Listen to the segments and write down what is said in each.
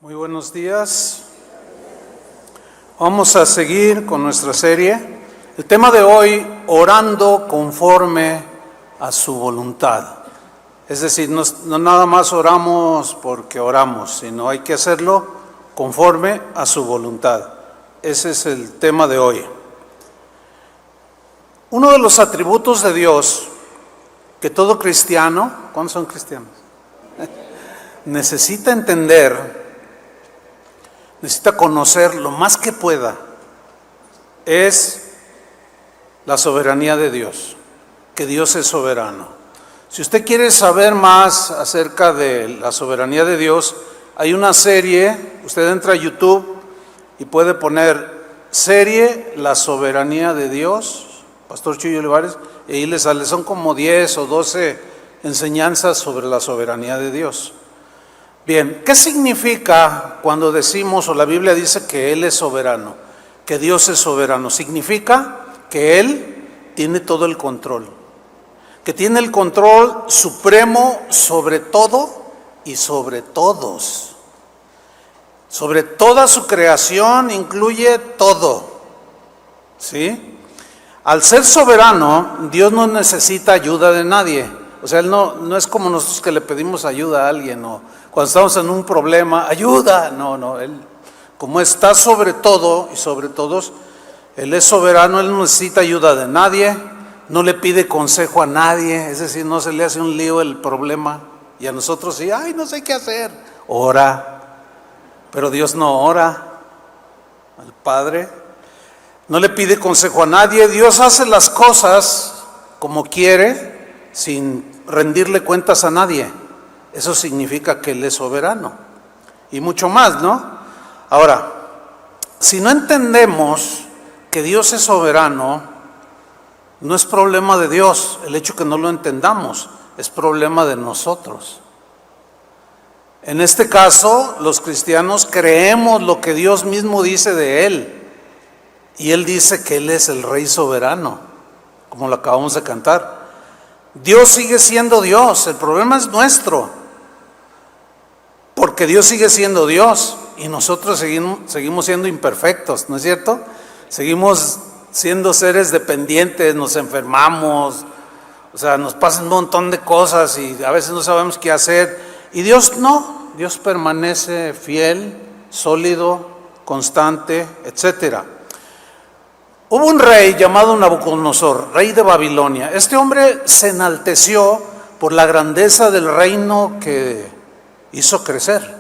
Muy buenos días. Vamos a seguir con nuestra serie. El tema de hoy, orando conforme a su voluntad. Es decir, no nada más oramos porque oramos, sino hay que hacerlo conforme a su voluntad. Ese es el tema de hoy. Uno de los atributos de Dios que todo cristiano, ¿cuántos son cristianos? Necesita entender, necesita conocer lo más que pueda, es la soberanía de Dios, que Dios es soberano. Si usted quiere saber más acerca de la soberanía de Dios, hay una serie, usted entra a YouTube y puede poner serie La soberanía de Dios, Pastor Chuy Olivares, y ahí le sale, son como 10 o 12 enseñanzas sobre la soberanía de Dios. Bien, ¿qué significa cuando decimos o la Biblia dice que Él es soberano, que Dios es soberano? Significa que Él tiene todo el control, que tiene el control supremo sobre todo y sobre todos. Sobre toda su creación incluye todo, ¿sí? Al ser soberano, Dios no necesita ayuda de nadie. O sea, Él no es como nosotros que le pedimos ayuda a alguien o cuando estamos en un problema, ayuda. No, Él, como está sobre todo y sobre todos, Él es soberano, Él no necesita ayuda de nadie, no le pide consejo a nadie, es decir, no se le hace un lío el problema. Y a nosotros sí, no sé qué hacer, ora. Pero Dios no ora, al Padre, no le pide consejo a nadie, Dios hace las cosas como quiere, sin rendirle cuentas a nadie. Eso significa que Él es soberano. Y mucho más, ¿no? Ahora, si no entendemos que Dios es soberano, no es problema de Dios el hecho que no lo entendamos, es problema de nosotros. En este caso, los cristianos creemos lo que Dios mismo dice de Él. Y Él dice que Él es el Rey soberano, como lo acabamos de cantar. Dios sigue siendo Dios, el problema es nuestro. Porque Dios sigue siendo Dios y nosotros seguimos siendo imperfectos, ¿no es cierto? Seguimos siendo seres dependientes, nos enfermamos, o sea, nos pasan un montón de cosas y a veces no sabemos qué hacer. Y Dios no, Dios permanece fiel, sólido, constante, etcétera. Hubo un rey llamado Nabucodonosor, rey de Babilonia. Este hombre se enalteció por la grandeza del reino que hizo crecer.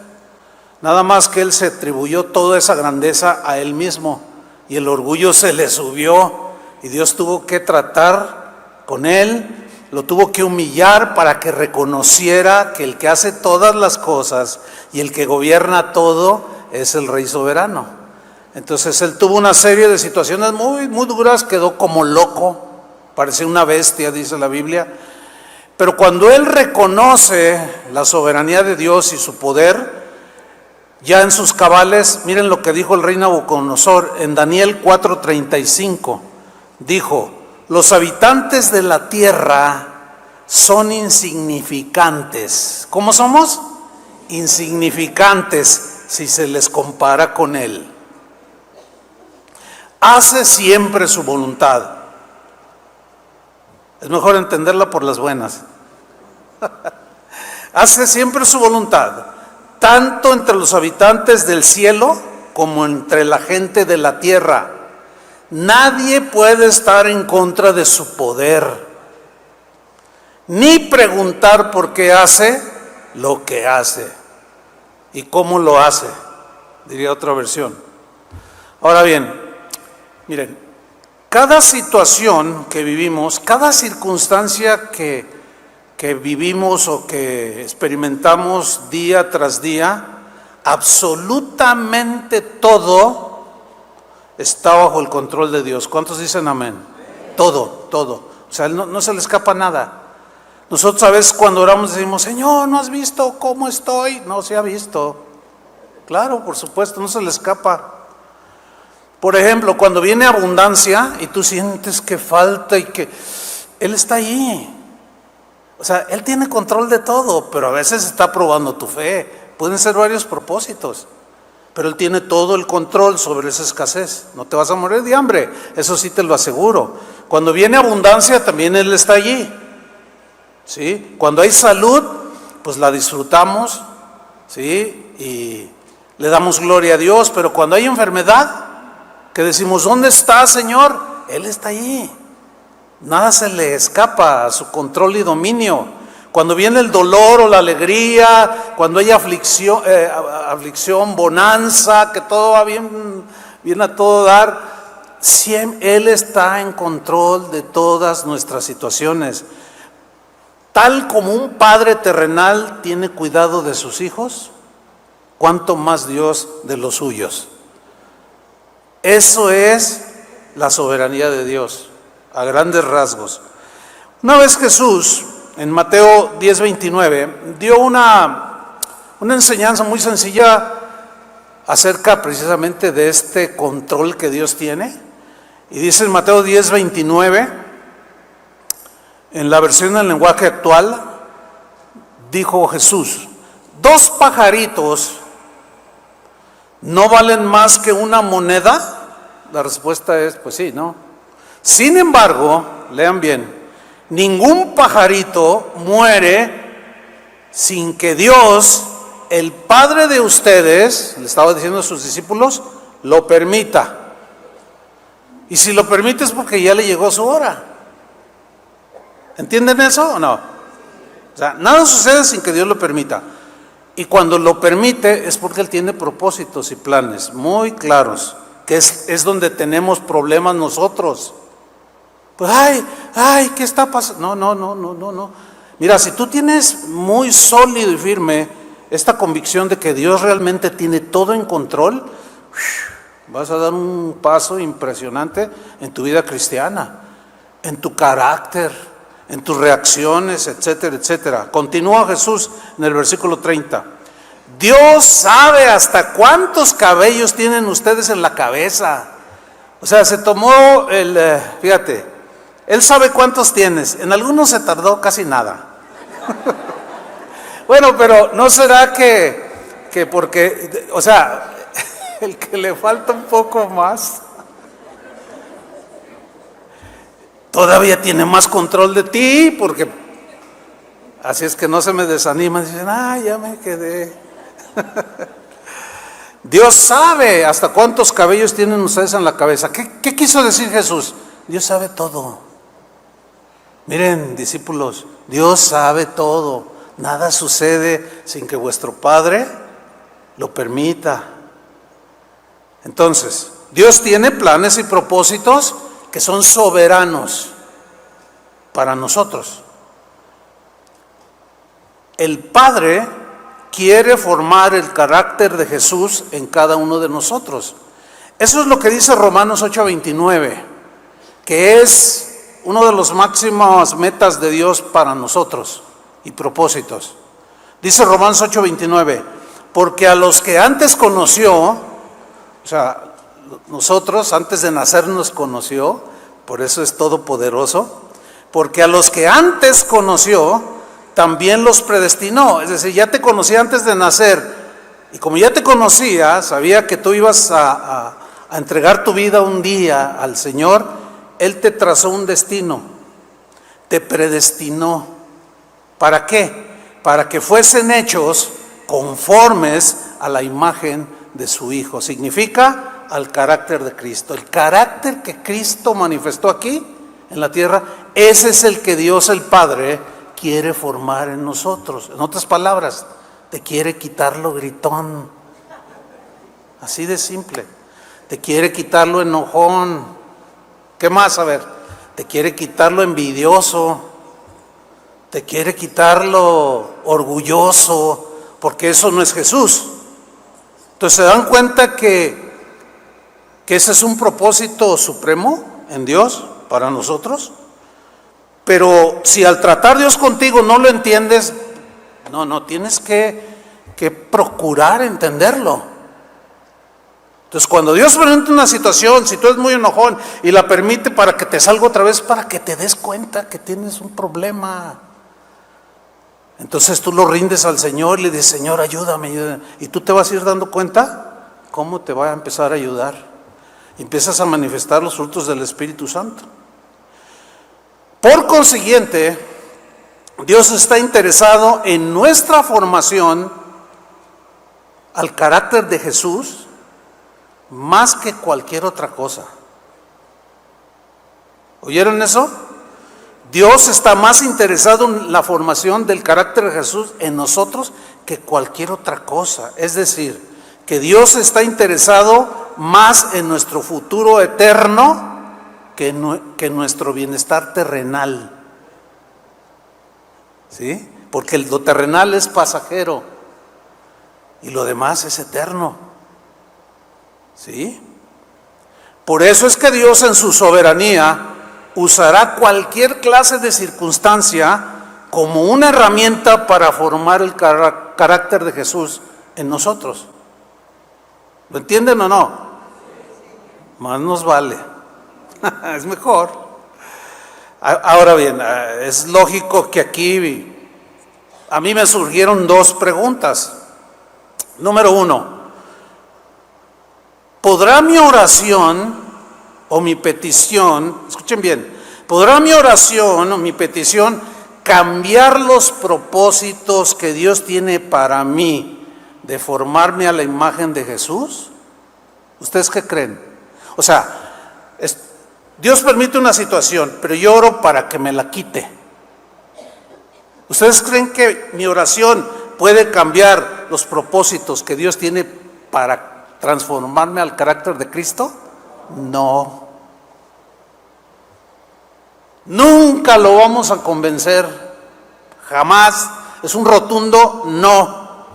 Nada más que él se atribuyó toda esa grandeza a él mismo y el orgullo se le subió y Dios tuvo que tratar con él, lo tuvo que humillar para que reconociera que el que hace todas las cosas y el que gobierna todo es el Rey soberano. Entonces él tuvo una serie de situaciones muy, muy duras, quedó como loco, parecía una bestia, dice la Biblia. Pero cuando él reconoce la soberanía de Dios y su poder, ya en sus cabales, miren lo que dijo el rey Nabucodonosor en Daniel 4:35. Dijo: los habitantes de la tierra son insignificantes. ¿Cómo somos? Insignificantes si se les compara con él. Hace siempre su voluntad. Es mejor entenderla por las buenas. Hace siempre su voluntad, tanto entre los habitantes del cielo como entre la gente de la tierra. Nadie puede estar en contra de su poder, ni preguntar por qué hace lo que hace y cómo lo hace, diría otra versión. Ahora bien, miren, cada situación que vivimos, cada circunstancia que vivimos o que experimentamos día tras día, absolutamente todo está bajo el control de Dios. ¿Cuántos dicen amén? Todo. O sea, no se le escapa nada. Nosotros a veces cuando oramos decimos: Señor, ¿no has visto cómo estoy? No se ha visto. Claro, por supuesto, no se le escapa. Por ejemplo, cuando viene abundancia y tú sientes que falta y que Él está ahí. O sea, Él tiene control de todo, pero a veces está probando tu fe. Pueden ser varios propósitos, pero Él tiene todo el control sobre esa escasez. No te vas a morir de hambre, eso sí te lo aseguro. Cuando viene abundancia, también Él está allí, ¿sí? Cuando hay salud, pues la disfrutamos, ¿sí? Y le damos gloria a Dios. Pero cuando hay enfermedad, que decimos, ¿dónde está, Señor? Él está allí. Nada se le escapa a su control y dominio. Cuando viene el dolor o la alegría, cuando hay aflicción, bonanza, que todo va bien, viene a todo dar, siempre Él está en control de todas nuestras situaciones. Tal como un padre terrenal tiene cuidado de sus hijos, cuánto más Dios de los suyos. Eso es la soberanía de Dios, a grandes rasgos. Una vez Jesús, en Mateo 10:29, dio una enseñanza muy sencilla acerca precisamente de este control que Dios tiene. Y dice en Mateo 10:29, en la versión del lenguaje actual, dijo Jesús, 2 pajaritos ¿no valen más que una moneda? La respuesta es, pues sí, ¿no? Sin embargo, lean bien, ningún pajarito muere sin que Dios, el Padre de ustedes, le estaba diciendo a sus discípulos, lo permita. Y si lo permite es porque ya le llegó su hora. ¿Entienden eso o no? O sea, nada sucede sin que Dios lo permita. Y cuando lo permite es porque Él tiene propósitos y planes muy claros, que es donde tenemos problemas nosotros. Pues, ¿qué está pasando? No. Mira, si tú tienes muy sólido y firme esta convicción de que Dios realmente tiene todo en control, vas a dar un paso impresionante en tu vida cristiana, en tu carácter, en tus reacciones, etcétera, etcétera. Continúa Jesús en el versículo 30. Dios sabe hasta cuántos cabellos tienen ustedes en la cabeza. O sea, se tomó fíjate, Él sabe cuántos tienes. En algunos se tardó casi nada. Bueno, pero ¿no será que porque, o sea, el que le falta un poco más todavía tiene más control de ti? Porque así es que no se me desaniman, dicen, ya me quedé. Dios sabe hasta cuántos cabellos tienen ustedes en la cabeza. ¿Qué quiso decir Jesús? Dios sabe todo. Miren, discípulos, Dios sabe todo. Nada sucede sin que vuestro Padre lo permita. Entonces, Dios tiene planes y propósitos que son soberanos para nosotros. El Padre quiere formar el carácter de Jesús en cada uno de nosotros. Eso es lo que dice Romanos 8:29, que es uno de los máximas metas de Dios para nosotros y propósitos. Dice Romanos 8:29, porque a los que antes conoció, o sea, nosotros antes de nacer nos conoció, por eso es todopoderoso, porque a los que antes conoció, también los predestinó. Es decir, ya te conocía antes de nacer, y como ya te conocía, sabía que tú ibas a entregar tu vida un día al Señor. Él te trazó un destino, te predestinó. ¿Para qué? Para que fuesen hechos conformes a la imagen de su Hijo. Significa al carácter de Cristo. El carácter que Cristo manifestó aquí en la tierra, ese es el que Dios el Padre quiere formar en nosotros. En otras palabras, te quiere quitar lo gritón. Así de simple. Te quiere quitar lo enojón. ¿Qué más? A ver, te quiere quitar lo envidioso. Te quiere quitar lo orgulloso, porque eso no es Jesús. Entonces, ¿se dan cuenta que ese es un propósito supremo en Dios para nosotros? Pero si al tratar Dios contigo no lo entiendes, no, tienes que procurar entenderlo. Entonces, cuando Dios permite una situación, si tú eres muy enojón y la permite para que te salga otra vez, para que te des cuenta que tienes un problema. Entonces tú lo rindes al Señor y le dices, Señor, ayúdame, ayúdame. Y tú te vas a ir dando cuenta cómo te va a empezar a ayudar. Y empiezas a manifestar los frutos del Espíritu Santo. Por consiguiente, Dios está interesado en nuestra formación al carácter de Jesús más que cualquier otra cosa. ¿Oyeron eso? Dios está más interesado en la formación del carácter de Jesús en nosotros que cualquier otra cosa. Es decir, que Dios está interesado más en nuestro futuro eterno que nuestro bienestar terrenal. ¿Sí? Porque lo terrenal es pasajero y lo demás es eterno. ¿Sí? Por eso es que Dios en su soberanía usará cualquier clase de circunstancia como una herramienta para formar el carácter de Jesús en nosotros. ¿Lo entienden o no? Más nos vale. Es mejor. Ahora bien, es lógico que aquí a mí me surgieron dos preguntas. Número uno, ¿podrá mi oración o mi petición, escuchen bien, podrá mi oración o mi petición cambiar los propósitos que Dios tiene para mí de formarme a la imagen de Jesús? ¿Ustedes qué creen? O sea, Dios permite una situación, pero yo oro para que me la quite. ¿Ustedes creen que mi oración puede cambiar los propósitos que Dios tiene para transformarme al carácter de Cristo? No. Nunca lo vamos a convencer. Jamás. Es un rotundo no.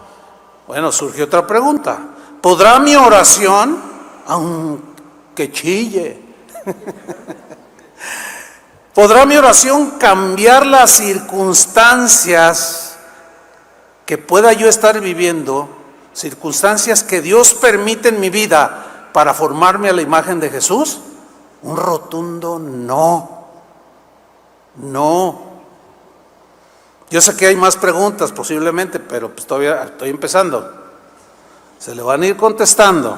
Bueno, surge otra pregunta. ¿Podrá mi oración, aunque chille, podrá mi oración cambiar las circunstancias que pueda yo estar viviendo, circunstancias que Dios permite en mi vida para formarme a la imagen de Jesús? Un rotundo no. No. Yo sé que hay más preguntas posiblemente, pero pues todavía estoy empezando. Se le van a ir contestando.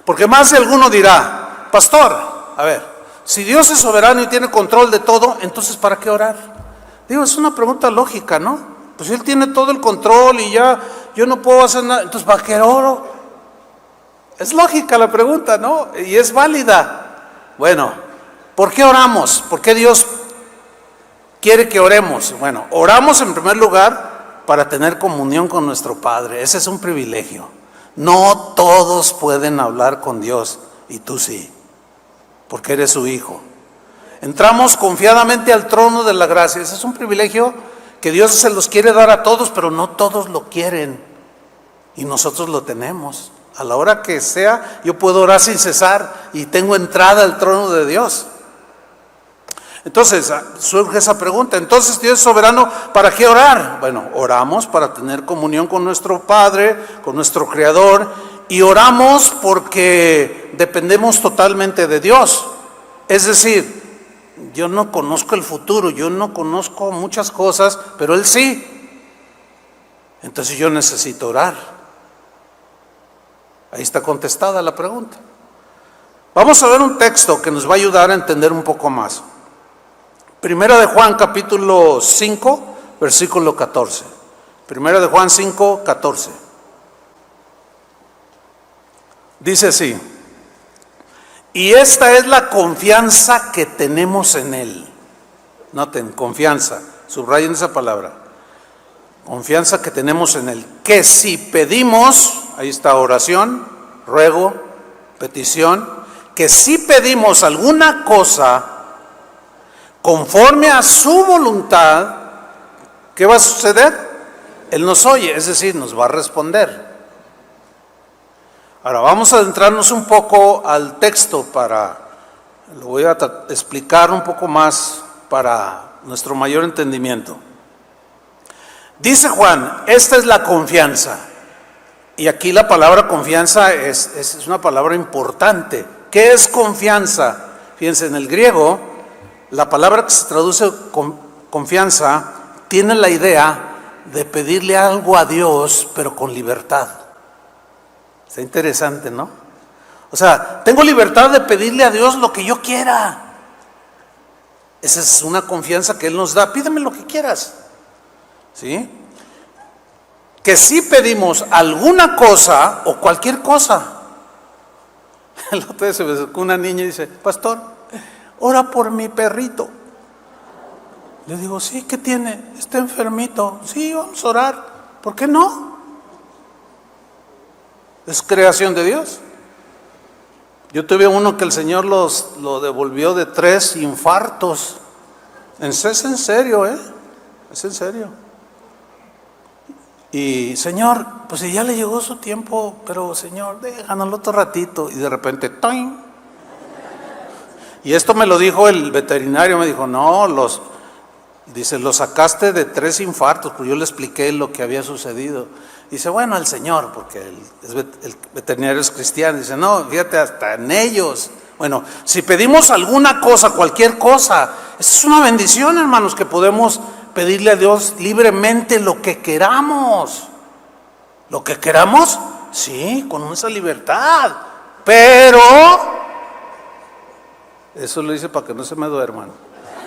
Porque más de alguno dirá, pastor, a ver, si Dios es soberano y tiene control de todo, entonces ¿para qué orar? Digo, es una pregunta lógica, ¿no? Pues Él tiene todo el control y ya yo no puedo hacer nada, entonces ¿para qué oro? Es lógica la pregunta, ¿no? Y es válida. Bueno, ¿por qué oramos? ¿Por qué Dios quiere que oremos? Bueno, oramos en primer lugar para tener comunión con nuestro Padre. Ese es un privilegio. No todos pueden hablar con Dios y tú sí, porque eres su hijo. Entramos confiadamente al trono de la gracia. Ese es un privilegio que Dios se los quiere dar a todos, pero no todos lo quieren y nosotros lo tenemos. A la hora que sea, yo puedo orar sin cesar y tengo entrada al trono de Dios. Entonces surge esa pregunta, entonces Dios es soberano, ¿para qué orar? Bueno, oramos para tener comunión con nuestro Padre, con nuestro Creador, y oramos porque dependemos totalmente de Dios. Es decir, yo no conozco el futuro, yo no conozco muchas cosas, pero Él sí. Entonces yo necesito orar. Ahí está contestada la pregunta. Vamos a ver un texto que nos va a ayudar a entender un poco más. Primera de Juan capítulo 5, versículo 14. Primera de Juan 5, 14. Dice así: y esta es la confianza que tenemos en Él. Noten, confianza, subrayen esa palabra. Confianza que tenemos en Él. Que si pedimos, ahí está oración, ruego, petición, que si pedimos alguna cosa conforme a su voluntad, ¿qué va a suceder? Él nos oye, es decir, nos va a responder. Ahora vamos a adentrarnos un poco al texto lo voy a explicar un poco más para nuestro mayor entendimiento. Dice Juan, esta es la confianza. Y aquí la palabra confianza es una palabra importante. ¿Qué es confianza? Fíjense, en el griego, la palabra que se traduce confianza tiene la idea de pedirle algo a Dios, pero con libertad. Está interesante, ¿no? O sea, tengo libertad de pedirle a Dios lo que yo quiera. Esa es una confianza que Él nos da. Pídeme lo que quieras, ¿sí? Que si pedimos alguna cosa o cualquier cosa. El otro día se me acercó una niña y dice: pastor, ora por mi perrito. Le digo: sí, ¿qué tiene? Está enfermito. Sí, vamos a orar. ¿Por qué no? Es creación de Dios. Yo tuve uno que el Señor lo devolvió de 3 infartos. Es en serio, es en serio. Y Señor, pues si ya le llegó su tiempo, pero Señor, déjanoslo otro ratito. Y de repente, ¡toing! Y esto me lo dijo el veterinario, me dijo: no, lo sacaste de 3 infartos, pues yo le expliqué lo que había sucedido. Dice: bueno, el Señor, porque el veterinario es cristiano, dice: no, fíjate, hasta en ellos. Bueno, si pedimos alguna cosa, cualquier cosa, esa es una bendición, hermanos, que podemos pedirle a Dios libremente lo que queramos. Lo que queramos, sí, con esa libertad. Pero, eso lo hice para que no se me duerman.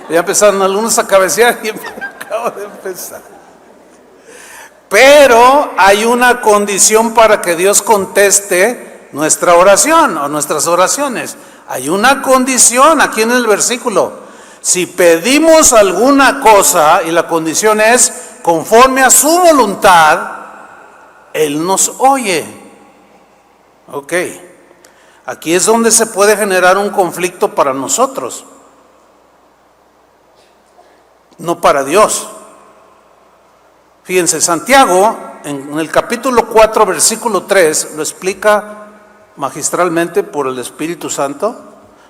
Ya empezaron algunos a cabecear y acabo de empezar. Pero hay una condición para que Dios conteste nuestra oración o nuestras oraciones. Hay una condición aquí en el versículo. Si pedimos alguna cosa y la condición es conforme a su voluntad, Él nos oye. Ok. Aquí es donde se puede generar un conflicto para nosotros, no para Dios. Fíjense, Santiago en el capítulo 4, versículo 3, lo explica magistralmente por el Espíritu Santo.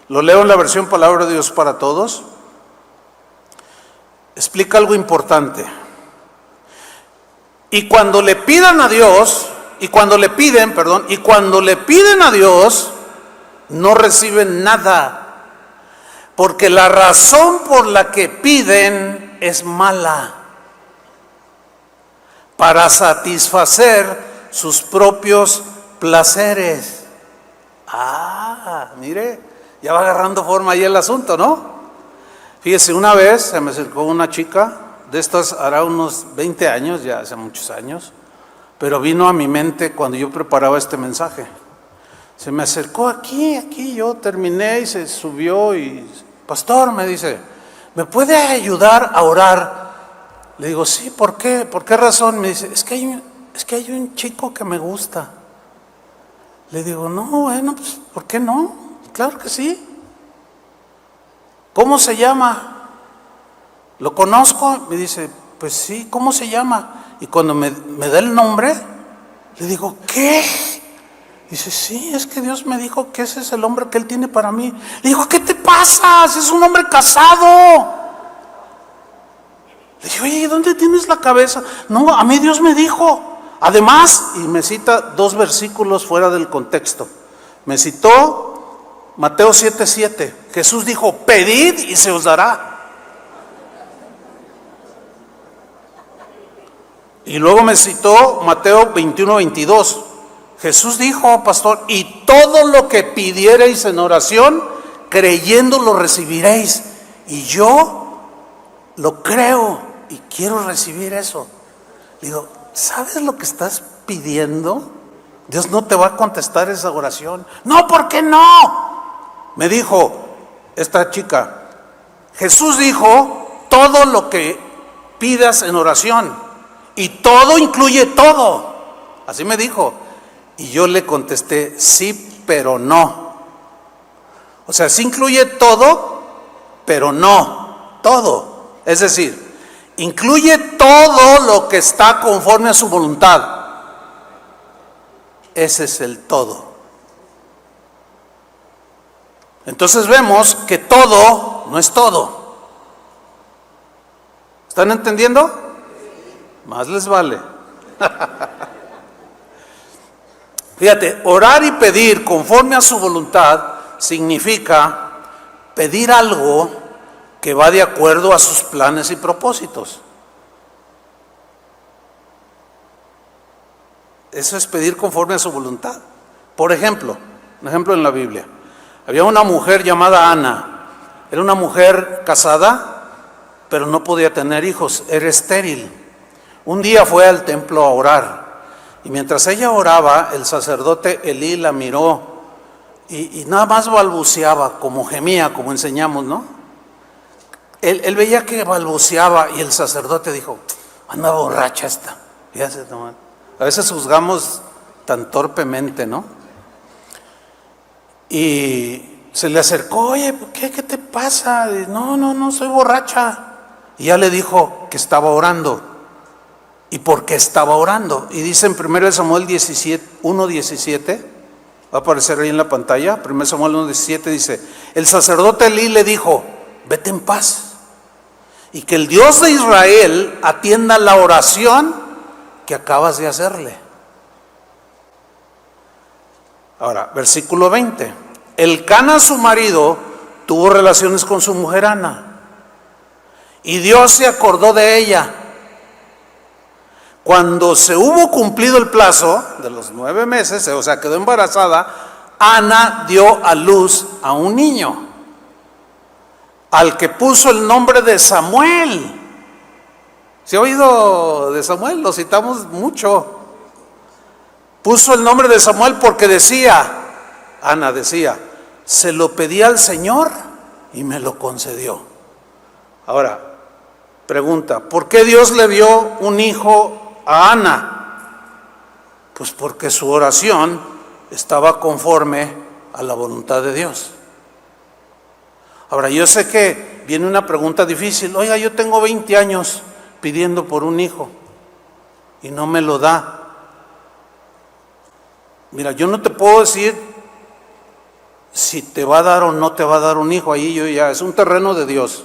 Lo leo en la versión Palabra de Dios para Todos. Explica algo importante. Y cuando le pidan a Dios, y cuando le piden a Dios, no reciben nada, porque la razón por la que piden es mala, para satisfacer sus propios placeres. Mire, ya va agarrando forma ahí el asunto, ¿no? Fíjese, una vez se me acercó una chica, de estas hará unos 20 años, ya hace muchos años, pero vino a mi mente cuando yo preparaba este mensaje. Se me acercó aquí, yo terminé y se subió y: pastor, me dice, ¿me puede ayudar a orar? Le digo: sí, ¿por qué? ¿Por qué razón? Me dice: es que hay un chico que me gusta. Le digo: no, bueno, pues ¿por qué no? Claro que sí. ¿Cómo se llama? ¿Lo conozco? Me dice: pues sí, ¿cómo se llama? Y cuando me da el nombre, le digo: ¿qué? Dice: sí, es que Dios me dijo que ese es el hombre que Él tiene para mí. Le digo: ¿qué te pasa? Es un hombre casado. Le dije: oye, ¿dónde tienes la cabeza? No, a mí Dios me dijo. Además, y me cita 2 versículos fuera del contexto. Me citó Mateo 7:7. Jesús dijo: pedid y se os dará. Y luego me citó Mateo 21:22. Jesús dijo, pastor: y todo lo que pidiereis en oración, creyendo lo recibiréis. Y yo lo creo y quiero recibir eso. Digo: ¿sabes lo que estás pidiendo? Dios no te va a contestar esa oración. No, ¿por qué no? Me dijo esta chica: Jesús dijo: todo lo que pidas en oración, y todo incluye todo. Así me dijo. Y yo le contesté: sí, pero no. O sea, sí incluye todo, pero no todo. Es decir, incluye todo lo que está conforme a su voluntad. Ese es el todo. Entonces vemos que todo no es todo. ¿Están entendiendo? Más les vale. Fíjate, orar y pedir conforme a su voluntad significa pedir algo que va de acuerdo a sus planes y propósitos. Eso es pedir conforme a su voluntad. Por ejemplo, un ejemplo en la Biblia. Había una mujer llamada Ana. Era una mujer casada, pero no podía tener hijos, era estéril. Un día fue al templo a orar, y mientras ella oraba, el sacerdote Elí la miró y nada más balbuceaba, como gemía, como enseñamos, ¿no? Él veía que balbuceaba y el sacerdote dijo: anda borracha esta. Fíjate, ¿no? A veces juzgamos tan torpemente, ¿no? Y se le acercó: oye, ¿qué te pasa? No, soy borracha. Y ya le dijo que estaba orando. ¿Y por qué estaba orando? Y dice en 1 Samuel 1:17, va a aparecer ahí en la pantalla, 1 Samuel 1:17 dice: el sacerdote Elí le dijo: vete en paz, y que el Dios de Israel atienda la oración que acabas de hacerle. Ahora, versículo 20. Elcana, su marido, tuvo relaciones con su mujer Ana, y Dios se acordó de ella. Cuando se hubo cumplido el plazo de los 9 meses, o sea, quedó embarazada, Ana dio a luz a un niño, al que puso el nombre de Samuel. ¿Se ha oído de Samuel? Lo citamos mucho. Puso el nombre de Samuel porque Ana decía: se lo pedí al Señor y me lo concedió. Ahora, pregunta: ¿por qué Dios le dio un hijo a Ana? Pues porque su oración estaba conforme a la voluntad de Dios. Ahora, yo sé que viene una pregunta difícil. Oiga, yo tengo 20 años pidiendo por un hijo y no me lo da. Mira, yo no te puedo decir si te va a dar o no te va a dar un hijo. Ahí es un terreno de Dios.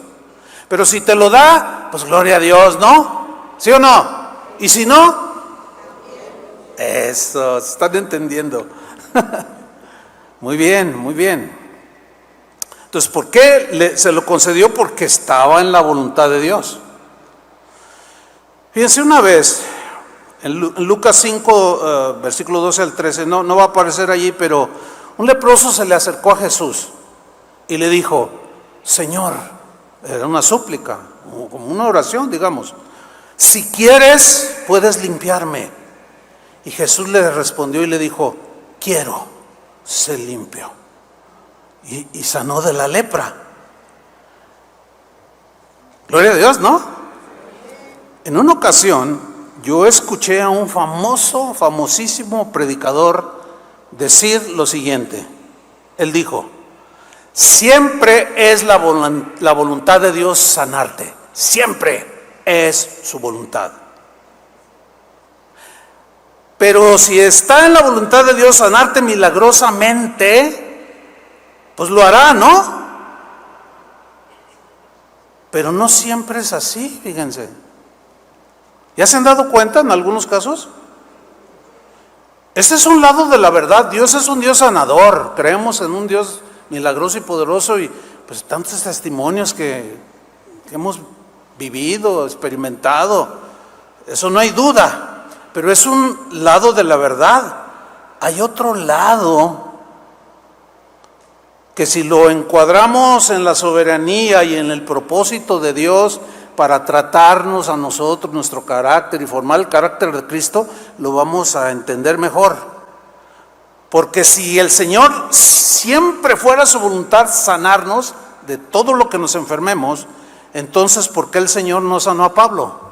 Pero si te lo da, pues gloria a Dios, ¿no? ¿Sí o no? Y si no, eso, ¿están entendiendo? Muy bien, muy bien. Entonces, ¿por qué se lo concedió? Porque estaba en la voluntad de Dios. Fíjense, una vez, en Lucas 5, versículo 12 al 13, no va a aparecer allí, pero un leproso se le acercó a Jesús y le dijo: Señor, era una súplica, como una oración, digamos, si quieres, puedes limpiarme. Y Jesús le respondió y le dijo: quiero, sé limpio. Y sanó de la lepra. Gloria a Dios, ¿no? En una ocasión, yo escuché a un famosísimo predicador decir lo siguiente. Él dijo: siempre es la voluntad de Dios sanarte. Siempre es su voluntad. Pero si está en la voluntad de Dios sanarte milagrosamente, pues lo hará, ¿no? Pero no siempre es así, fíjense. ¿Ya se han dado cuenta en algunos casos? Este es un lado de la verdad. Dios es un Dios sanador. Creemos en un Dios milagroso y poderoso, y pues tantos testimonios que hemos vivido, experimentado. Eso no hay duda. Pero es un lado de la verdad. Hay otro lado que, si lo encuadramos en la soberanía y en el propósito de Dios para tratarnos a nosotros, nuestro carácter y formar el carácter de Cristo, lo vamos a entender mejor. Porque si el Señor siempre fuera su voluntad sanarnos de todo lo que nos enfermemos, entonces ¿por qué el Señor no sanó a Pablo?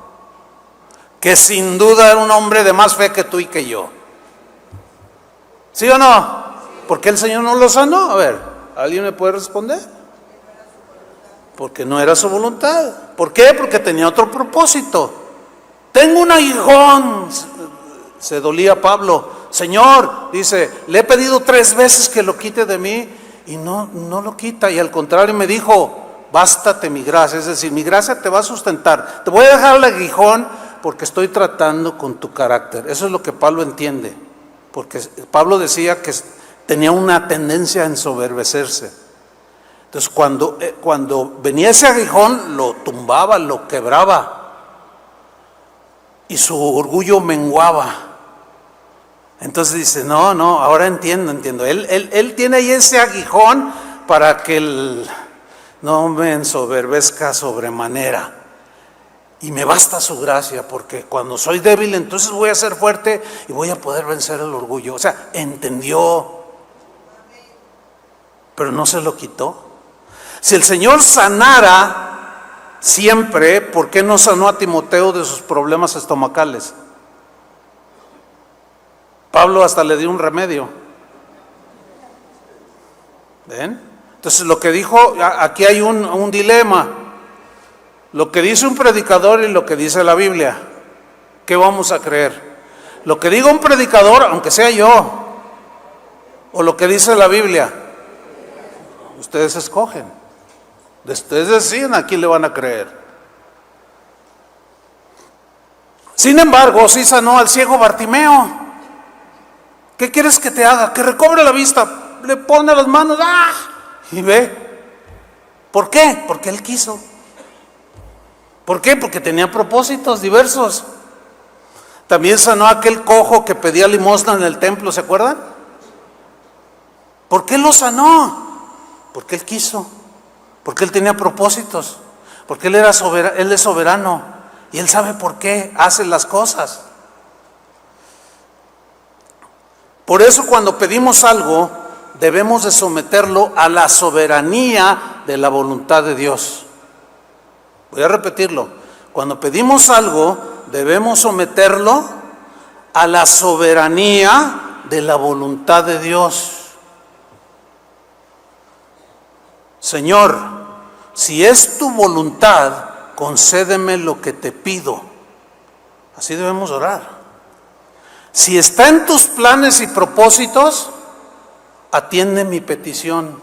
Que sin duda era un hombre de más fe que tú y que yo. ¿Sí o no? ¿Por qué el Señor no lo sanó? A ver, ¿alguien me puede responder? Porque no era su voluntad. ¿Por qué? Porque tenía otro propósito. Tengo un aguijón, se dolía Pablo. Señor, dice, le he pedido 3 veces que lo quite de mí y no lo quita. Y al contrario me dijo: bástate mi gracia. Es decir, mi gracia te va a sustentar. Te voy a dejar el aguijón porque estoy tratando con tu carácter. Eso es lo que Pablo entiende. Porque Pablo decía que tenía una tendencia a ensoberbecerse. Entonces cuando venía ese aguijón, lo tumbaba, lo quebraba, y su orgullo menguaba. Entonces dice, no, ahora entiendo. Él tiene ahí ese aguijón para que no me ensoberbezca sobremanera. Y me basta su gracia, porque cuando soy débil, entonces voy a ser fuerte y voy a poder vencer el orgullo. O sea, entendió, pero no se lo quitó. Si el Señor sanara siempre, ¿por qué no sanó a Timoteo de sus problemas estomacales? Pablo hasta le dio un remedio. ¿Ven? Entonces lo que dijo, aquí hay un dilema. Lo que dice un predicador y lo que dice la Biblia. ¿Qué vamos a creer? Lo que diga un predicador, aunque sea yo, o lo que dice la Biblia. Ustedes escogen. Ustedes deciden a quién le van a creer. Sin embargo, sí sanó al ciego Bartimeo. ¿Qué quieres que te haga? Que recobre la vista. Le pone las manos, ¡ah! Y ve. ¿Por qué? Porque él quiso. ¿Por qué? Porque tenía propósitos diversos. También sanó a aquel cojo que pedía limosna en el templo, ¿se acuerdan? ¿Por qué lo sanó? Porque él quiso. Porque él tenía propósitos. Porque él era soberano, él es soberano. Y él sabe por qué hace las cosas. Por eso cuando pedimos algo, debemos de someterlo a la soberanía de la voluntad de Dios. Voy a repetirlo. Cuando pedimos algo, debemos someterlo a la soberanía de la voluntad de Dios. Señor, si es tu voluntad, concédeme lo que te pido. Así debemos orar. Si está en tus planes y propósitos, atiende mi petición.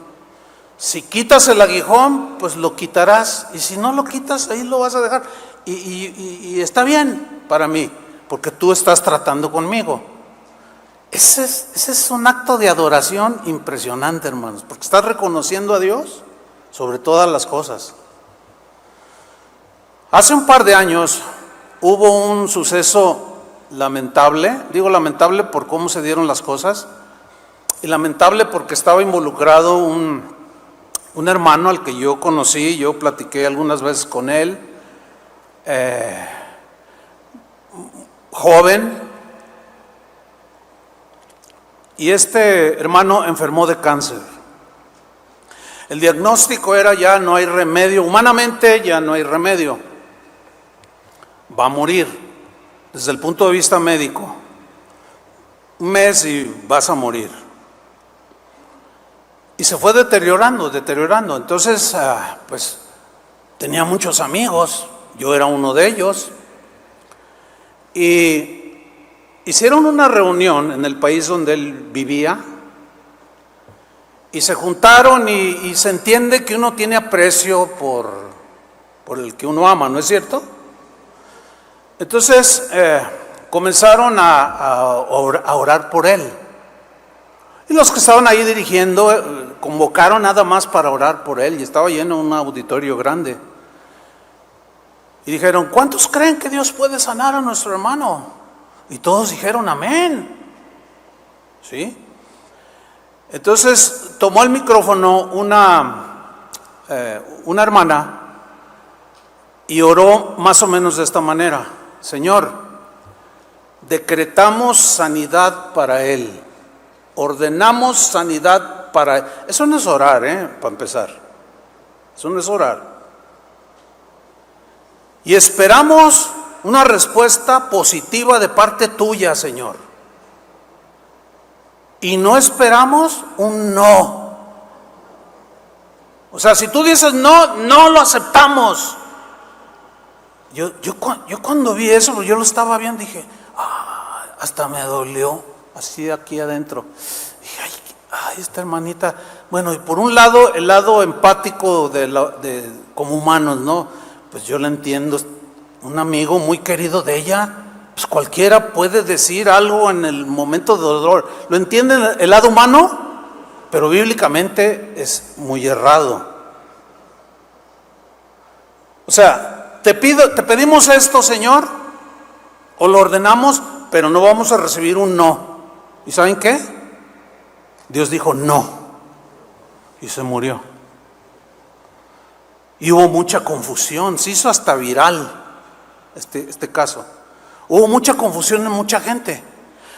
Si quitas el aguijón, pues lo quitarás. Y si no lo quitas, ahí lo vas a dejar. Y está bien para mí, porque tú estás tratando conmigo. Ese es un acto de adoración impresionante, hermanos, porque estás reconociendo a Dios sobre todas las cosas. Hace un par de años hubo un suceso lamentable, digo lamentable por cómo se dieron las cosas, y lamentable porque estaba involucrado un hermano al que yo conocí, yo platiqué algunas veces con él, joven, y este hermano enfermó de cáncer. El diagnóstico era: ya no hay remedio, humanamente ya no hay remedio, va a morir. Desde el punto de vista médico, 1 mes y vas a morir. Y se fue deteriorando. Entonces, pues tenía muchos amigos, yo era uno de ellos. Y hicieron una reunión en el país donde él vivía. Y se juntaron y se entiende que uno tiene aprecio por el que uno ama, ¿no es cierto? Entonces comenzaron a orar por él. Y los que estaban ahí dirigiendo convocaron nada más para orar por él. Y estaba lleno un auditorio grande. Y dijeron: ¿cuántos creen que Dios puede sanar a nuestro hermano? Y todos dijeron: amén. ¿Sí? Entonces tomó el micrófono una hermana y oró más o menos de esta manera: Señor, decretamos sanidad para él, ordenamos sanidad para él. Eso no es orar, para empezar. Eso no es orar. Y esperamos una respuesta positiva de parte tuya, Señor. Y no esperamos un no. O sea, si tú dices no, no lo aceptamos. Yo cuando vi eso, yo lo estaba viendo, dije, hasta me dolió, así aquí adentro. Dije, ay, esta hermanita. Bueno, y por un lado, el lado empático como humanos, ¿no? Pues yo la entiendo, un amigo muy querido de ella, pues cualquiera puede decir algo en el momento de dolor. ¿Lo entienden el lado humano? Pero bíblicamente es muy errado. O sea, te pedimos esto, Señor, o lo ordenamos, pero no vamos a recibir un no. ¿Y saben qué? Dios dijo no, y se murió. Y hubo mucha confusión, se hizo hasta viral este caso. Hubo mucha confusión en mucha gente,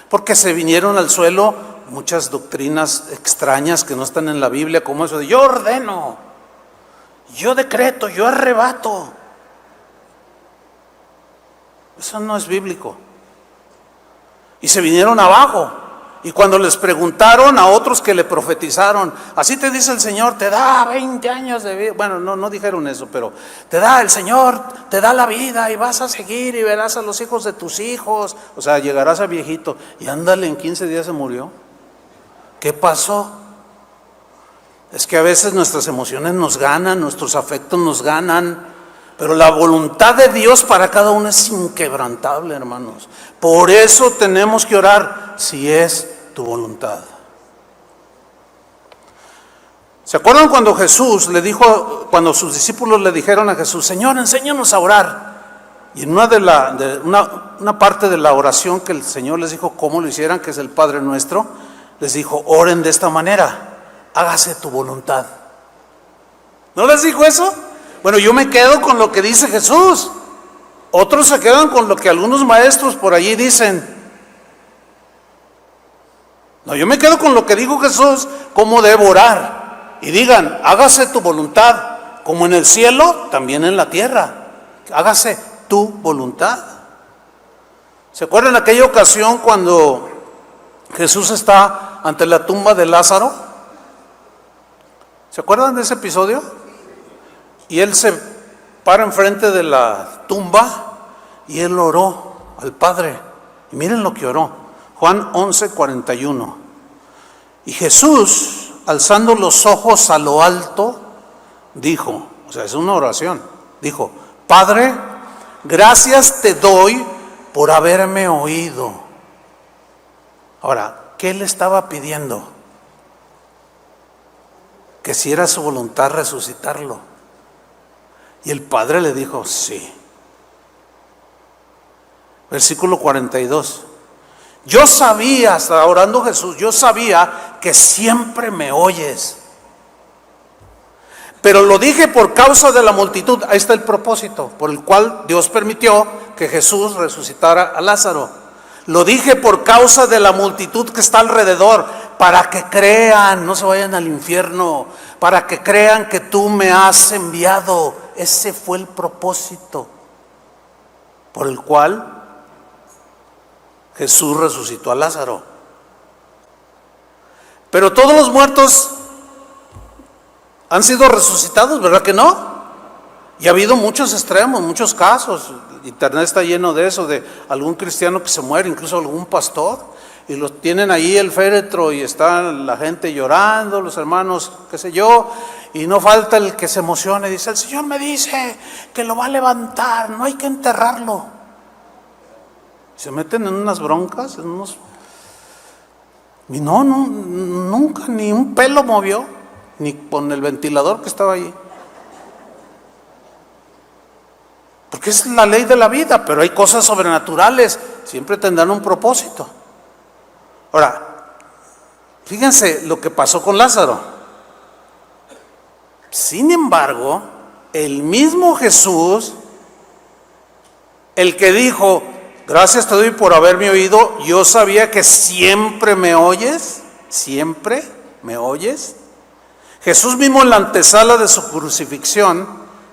porque se vinieron al suelo muchas doctrinas extrañas que no están en la Biblia, como eso de yo ordeno, yo decreto, yo arrebato. Eso no es bíblico. Y se vinieron abajo. Y cuando les preguntaron a otros que le profetizaron, así te dice el Señor, te da 20 años de vida. Bueno, no dijeron eso, pero el Señor te da la vida y vas a seguir y verás a los hijos de tus hijos. O sea, llegarás a viejito. Y ándale, en 15 días se murió. ¿Qué pasó? Es que a veces nuestras emociones nos ganan, nuestros afectos nos ganan. Pero la voluntad de Dios para cada uno es inquebrantable, hermanos. Por eso tenemos que orar, si es tu voluntad. ¿Se acuerdan cuando Jesús le dijo, cuando sus discípulos le dijeron a Jesús, Señor, enséñanos a orar? Y en una parte de la oración que el Señor les dijo cómo lo hicieran, que es el Padre Nuestro, les dijo, oren de esta manera, hágase tu voluntad. ¿No les dijo eso? Bueno, yo me quedo con lo que dice Jesús. Otros se quedan con lo que algunos maestros por allí dicen. No, yo me quedo con lo que dijo Jesús, cómo debo orar. Y digan, hágase tu voluntad, como en el cielo, también en la tierra. Hágase tu voluntad. ¿Se acuerdan aquella ocasión cuando Jesús está ante la tumba de Lázaro? ¿Se acuerdan de ese episodio? Y él se para enfrente de la tumba y él oró al Padre. Y miren lo que oró. Juan 11:41. Y Jesús, alzando los ojos a lo alto, dijo, o sea, es una oración, dijo, Padre, gracias te doy por haberme oído. Ahora, ¿qué le estaba pidiendo? Que si era su voluntad resucitarlo. Y el Padre le dijo, sí. Versículo 42. Yo sabía, estaba orando Jesús, yo sabía que siempre me oyes. Pero lo dije por causa de la multitud. Ahí está el propósito por el cual Dios permitió que Jesús resucitara a Lázaro. Lo dije por causa de la multitud que está alrededor, para que crean, no se vayan al infierno, para que crean que tú me has enviado. Ese fue el propósito por el cual Jesús resucitó a Lázaro. Pero todos los muertos han sido resucitados, ¿verdad que no? Y ha habido muchos extremos, muchos casos. Internet está lleno de eso, de algún cristiano que se muere, incluso algún pastor, y los tienen ahí el féretro y está la gente llorando, los hermanos, qué sé yo, y no falta el que se emocione y dice, el Señor me dice que lo va a levantar, no hay que enterrarlo. Se meten en unas broncas, en unos... Y no, nunca ni un pelo movió, ni con el ventilador que estaba ahí. Porque es la ley de la vida, pero hay cosas sobrenaturales, siempre tendrán un propósito. Ahora, fíjense lo que pasó con Lázaro. Sin embargo, el mismo Jesús, el que dijo, gracias te doy por haberme oído, yo sabía que siempre me oyes, siempre me oyes. Jesús mismo en la antesala de su crucifixión,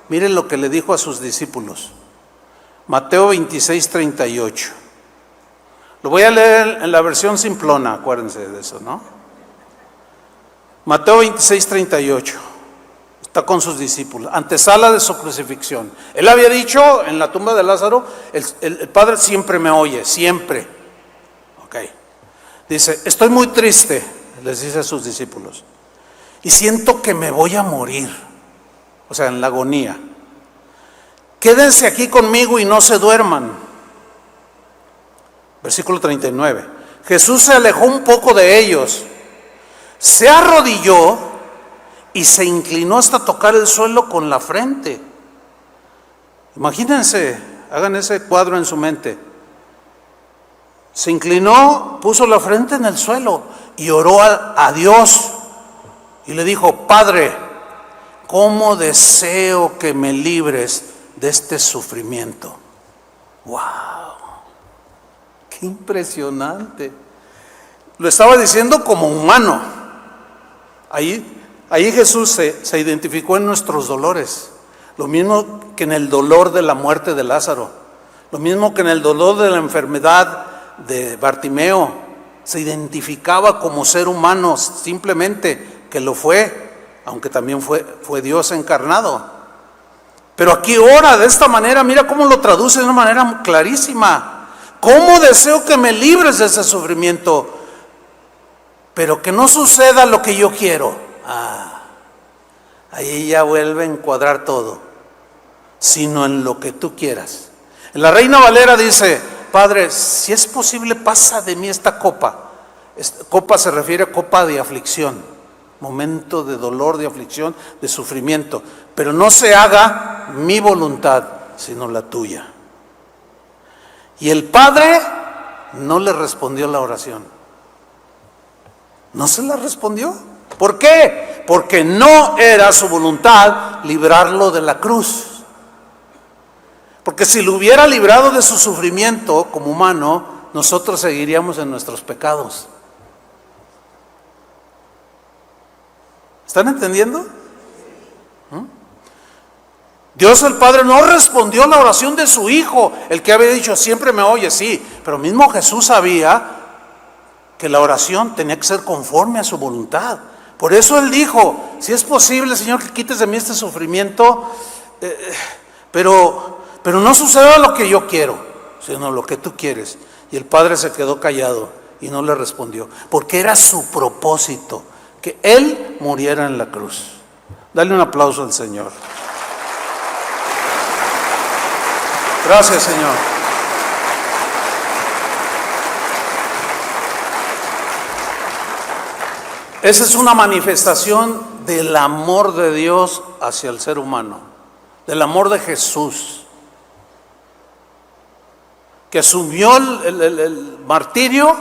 miren lo que le dijo a sus discípulos. Mateo 26:38. Lo voy a leer en la versión simplona, acuérdense de eso, ¿no? Mateo 26:38. Está con sus discípulos, antesala de su crucifixión. Él había dicho en la tumba de Lázaro, el Padre siempre me oye, siempre. Ok. Dice, estoy muy triste, les dice a sus discípulos, y siento que me voy a morir. O sea, en la agonía. Quédense aquí conmigo y no se duerman. Versículo 39. Jesús se alejó un poco de ellos, se arrodilló y se inclinó hasta tocar el suelo con la frente. Imagínense, hagan ese cuadro en su mente. se inclinó, puso la frente en el suelo y oró a Dios y le dijo: Padre, ¿cómo deseo que me libres de este sufrimiento? ¡Wow! ¡Qué impresionante! Lo estaba diciendo como humano. Ahí Jesús se identificó en nuestros dolores. Lo mismo que en el dolor de la muerte de Lázaro. Lo mismo que en el dolor de la enfermedad de Bartimeo. Se identificaba como ser humano, simplemente que lo fue, aunque también fue Dios encarnado. Pero aquí ora de esta manera, mira cómo lo traduce de una manera clarísima. ¿Cómo deseo que me libres de ese sufrimiento? Pero que no suceda lo que yo quiero. Ahí ya vuelve a encuadrar todo. Sino en lo que tú quieras. En la Reina Valera dice: Padre, si es posible, pasa de mí esta copa. Esta copa se refiere a copa de aflicción, momento de dolor, de aflicción, de sufrimiento. Pero no se haga mi voluntad, sino la tuya. Y el Padre no le respondió la oración. No se la respondió. ¿Por qué? Porque no era su voluntad librarlo de la cruz. Porque si lo hubiera librado de su sufrimiento como humano, nosotros seguiríamos en nuestros pecados. ¿Están entendiendo? Dios el Padre no respondió la oración de su Hijo, el que había dicho: siempre me oye, sí. Pero mismo Jesús sabía que la oración tenía que ser conforme a su voluntad. Por eso Él dijo: si es posible, Señor, que quites de mí este sufrimiento, pero no suceda lo que yo quiero, sino lo que tú quieres. Y el Padre se quedó callado y no le respondió, porque era su propósito que Él muriera en la cruz. Dale un aplauso al Señor. Gracias, Señor. Esa es una manifestación del amor de Dios hacia el ser humano, del amor de Jesús, que asumió el martirio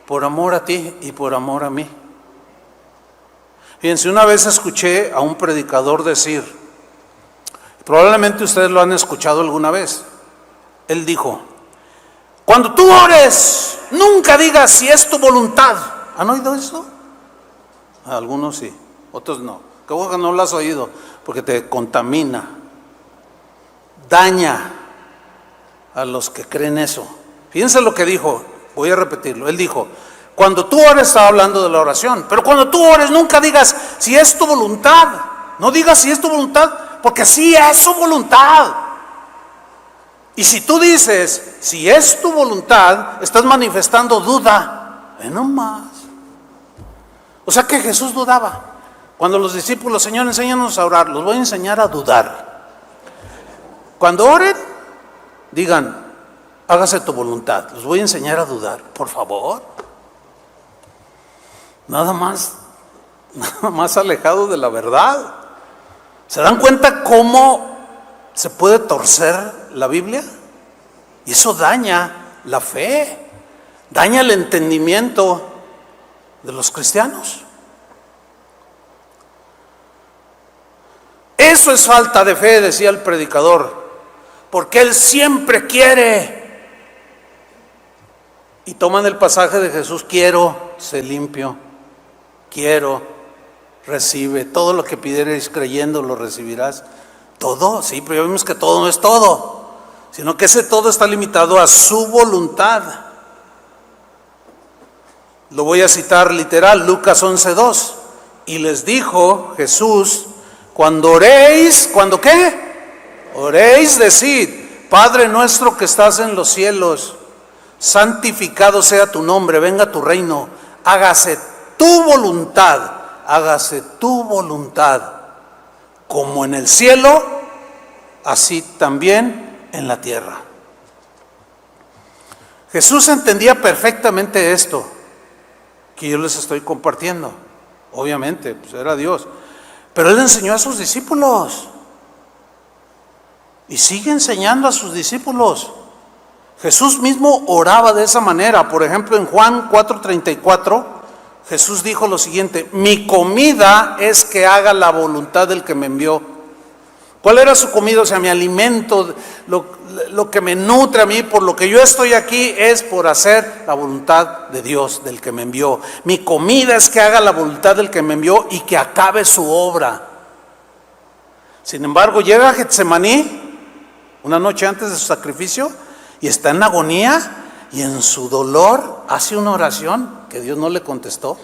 por amor a ti y por amor a mí. Fíjense, una vez escuché a un predicador decir, probablemente ustedes lo han escuchado alguna vez, él dijo: cuando tú ores, nunca digas si es tu voluntad. ¿Han oído eso? Algunos sí, otros no. Qué bueno que no lo has oído, porque te contamina, daña a los que creen eso. Fíjense lo que dijo, voy a repetirlo. Él dijo: cuando tú ores, estaba hablando de la oración, pero cuando tú ores, nunca digas si es tu voluntad. No digas si es tu voluntad, porque sí es su voluntad. Y si tú dices si es tu voluntad, estás manifestando duda. No más. O sea que Jesús dudaba. Cuando los discípulos: Señor, enséñanos a orar, los voy a enseñar a dudar. Cuando oren, digan: hágase tu voluntad. Los voy a enseñar a dudar, por favor. Nada más alejado de la verdad. ¿Se dan cuenta cómo se puede torcer la Biblia? Y eso daña la fe, daña el entendimiento de los cristianos. Eso es falta de fe, decía el predicador, porque Él siempre quiere. Y toman el pasaje de Jesús: quiero, sé limpio, quiero, recibe, todo lo que pidiereis creyendo lo recibirás. Todo, sí, pero ya vimos que todo no es todo, sino que ese todo está limitado a su voluntad. Lo voy a citar literal, Lucas 11:2. Y les dijo Jesús: cuando oréis, ¿cuándo qué? Oréis, decid: Padre nuestro que estás en los cielos, santificado sea tu nombre, venga tu reino, hágase tu voluntad, como en el cielo, así también en la tierra. Jesús entendía perfectamente esto que yo les estoy compartiendo. Obviamente, pues era Dios, pero Él enseñó a sus discípulos y sigue enseñando a sus discípulos. Jesús mismo oraba de esa manera. Por ejemplo, en Juan 4:34, Jesús dijo lo siguiente: mi comida es que haga la voluntad del que me envió. ¿Cuál era su comida? O sea, mi alimento, lo que me nutre a mí, por lo que yo estoy aquí, es por hacer la voluntad de Dios, del que me envió. Mi comida es que haga la voluntad del que me envió y que acabe su obra. Sin embargo, llega a Getsemaní, una noche antes de su sacrificio, y está en agonía, y en su dolor hace una oración que Dios no le contestó.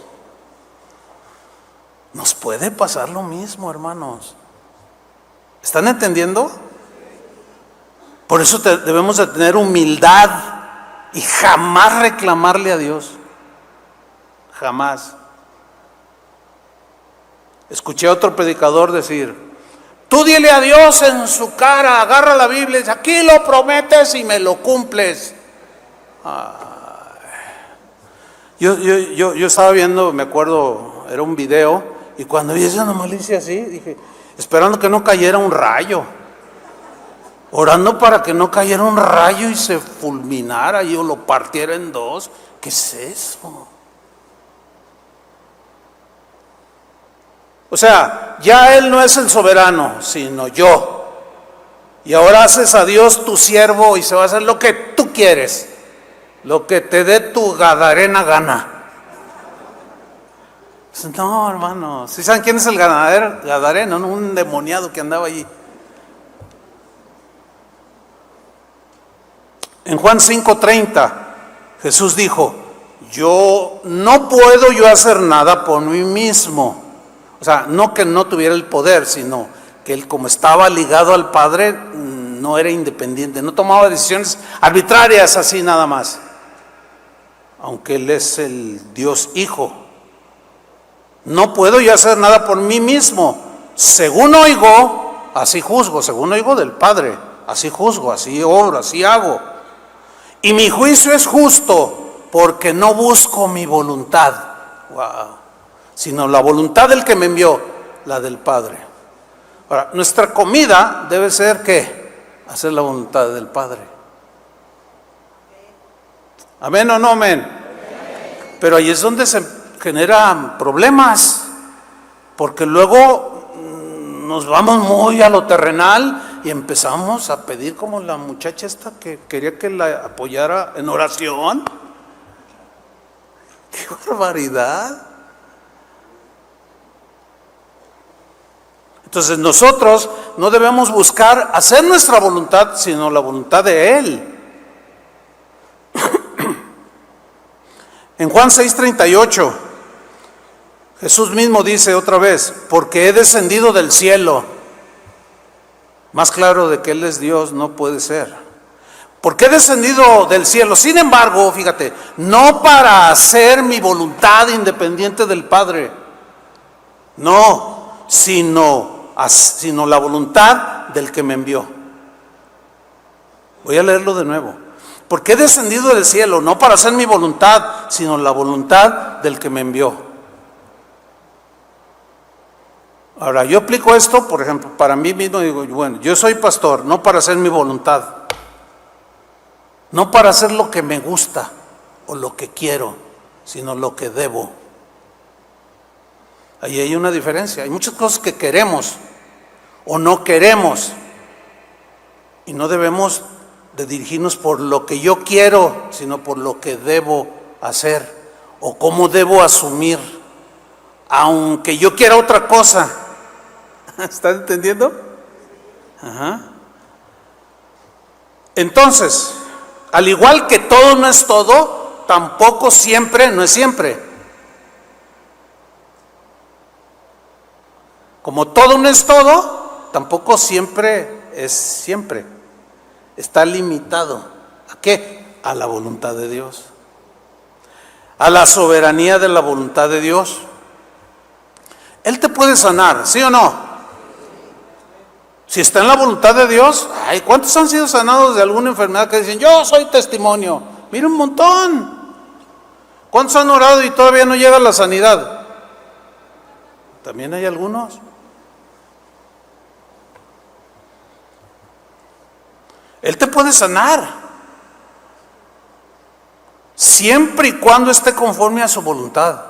Nos puede pasar lo mismo, hermanos. ¿Están entendiendo? Por eso debemos de tener humildad y jamás reclamarle a Dios. Jamás. Escuché a otro predicador decir: tú dile a Dios en su cara, agarra la Biblia y dice: aquí lo prometes y me lo cumples. Yo estaba viendo, me acuerdo, era un video, y cuando vi esa malicia así, dije, esperando que no cayera un rayo, orando para que no cayera un rayo y se fulminara y o lo partiera en dos. ¿Qué es eso? O sea, ya Él no es el soberano, sino yo. Y ahora haces a Dios tu siervo y se va a hacer lo que tú quieres, lo que te dé tu gadarena gana. No, hermano, ¿sí saben quién es el gadareno? ¿No? Un endemoniado que andaba allí. En Juan 5:30, Jesús dijo: no puedo yo hacer nada por mí mismo. O sea, no que no tuviera el poder, sino que él, como estaba ligado al Padre, no era independiente, no tomaba decisiones arbitrarias así nada más, aunque Él es el Dios Hijo. No puedo yo hacer nada por mí mismo. Según oigo, así juzgo. Según oigo del Padre, así juzgo, así obro, así hago. Y mi juicio es justo, porque no busco mi voluntad, sino la voluntad del que me envió, la del Padre. Ahora, nuestra comida debe ser ¿qué? Hacer la voluntad del Padre. ¿Amén o no amén? Pero ahí es donde se generan problemas, porque luego nos vamos muy a lo terrenal y empezamos a pedir, como la muchacha esta que quería que la apoyara en oración. ¡Qué barbaridad! Entonces nosotros no debemos buscar hacer nuestra voluntad, sino la voluntad de Él. En Juan 6:38, Jesús mismo dice otra vez: porque he descendido del cielo. Más claro de que Él es Dios no puede ser. Porque he descendido del cielo. Sin embargo, fíjate, no para hacer mi voluntad independiente del Padre. No, sino la voluntad del que me envió. Voy a leerlo de nuevo. Porque he descendido del cielo, no para hacer mi voluntad, sino la voluntad del que me envió. Ahora, yo aplico esto, por ejemplo, para mí mismo. Digo, bueno, yo soy pastor, no para hacer mi voluntad, no para hacer lo que me gusta o lo que quiero, sino lo que debo. Ahí hay una diferencia. Hay muchas cosas que queremos o no queremos, y no debemos de dirigirnos por lo que yo quiero, sino por lo que debo hacer o cómo debo asumir, aunque yo quiera otra cosa. ¿Están entendiendo? Ajá. Entonces, al igual que todo no es todo, tampoco siempre no es siempre. Como todo no es todo, tampoco siempre es siempre. Está limitado. ¿A qué? A la voluntad de Dios. A la soberanía de la voluntad de Dios. Él te puede sanar, ¿sí o no? Si está en la voluntad de Dios. Ay, ¿cuántos han sido sanados de alguna enfermedad que dicen: yo soy testimonio? Mira, un montón. ¿Cuántos han orado y todavía no llega la sanidad? También hay algunos. Él te puede sanar, siempre y cuando esté conforme a su voluntad,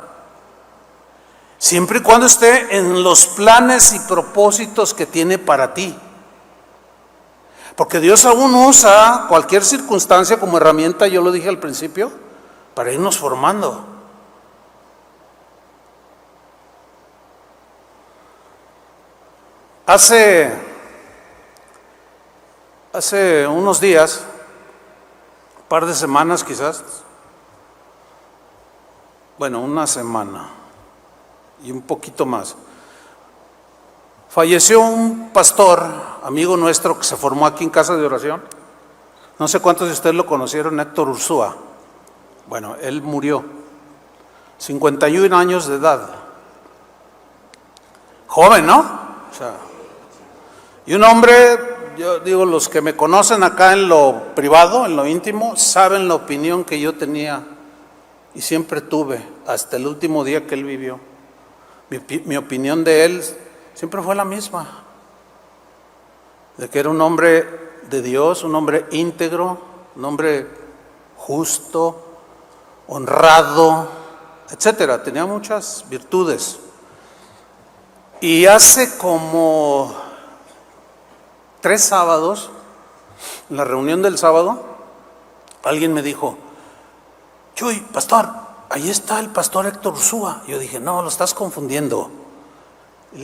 siempre y cuando esté en los planes y propósitos que tiene para ti. Porque Dios aún usa cualquier circunstancia como herramienta, yo lo dije al principio, para irnos formando. Hace unos días, un par de semanas quizás, bueno, una semana y un poquito más, falleció un pastor, amigo nuestro, que se formó aquí en Casa de Oración. No sé cuántos de ustedes lo conocieron, Héctor Ursúa. Bueno, él murió, 51 años de edad. Joven, ¿no? O sea, y un hombre, yo digo, los que me conocen acá en lo privado, en lo íntimo, saben la opinión que yo tenía y siempre tuve, hasta el último día que él vivió. Mi opinión de él siempre fue la misma, de que era un hombre de Dios, un hombre íntegro, un hombre justo, honrado, etcétera. Tenía muchas virtudes. Y hace como 3 sábados, en la reunión del sábado, alguien me dijo: Chuy, pastor, ahí está el pastor Héctor Ursúa. Yo dije: no, lo estás confundiendo. Y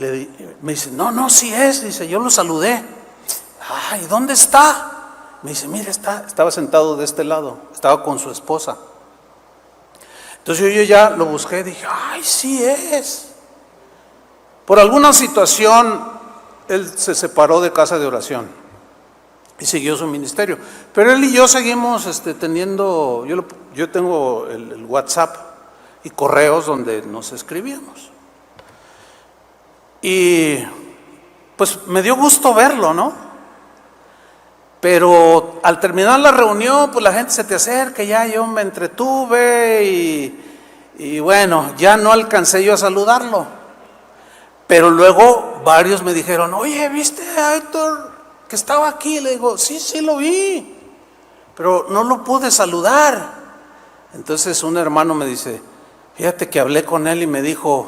me dice: no, sí es. Dice: yo lo saludé. Ay, ¿dónde está? Me dice: mire, estaba sentado de este lado, estaba con su esposa. Entonces yo ya lo busqué, dije: ay, sí es. Por alguna situación, él se separó de Casa de Oración y siguió su ministerio. Pero él y yo seguimos teniendo, yo tengo el WhatsApp y correos donde nos escribíamos. Y pues me dio gusto verlo, ¿no? Pero al terminar la reunión, pues la gente se te acerca, ya yo me entretuve y bueno, ya no alcancé yo a saludarlo. Pero luego varios me dijeron: oye, ¿viste a Héctor que estaba aquí? Le digo: sí lo vi, pero no lo pude saludar. Entonces un hermano me dice: fíjate que hablé con él y me dijo: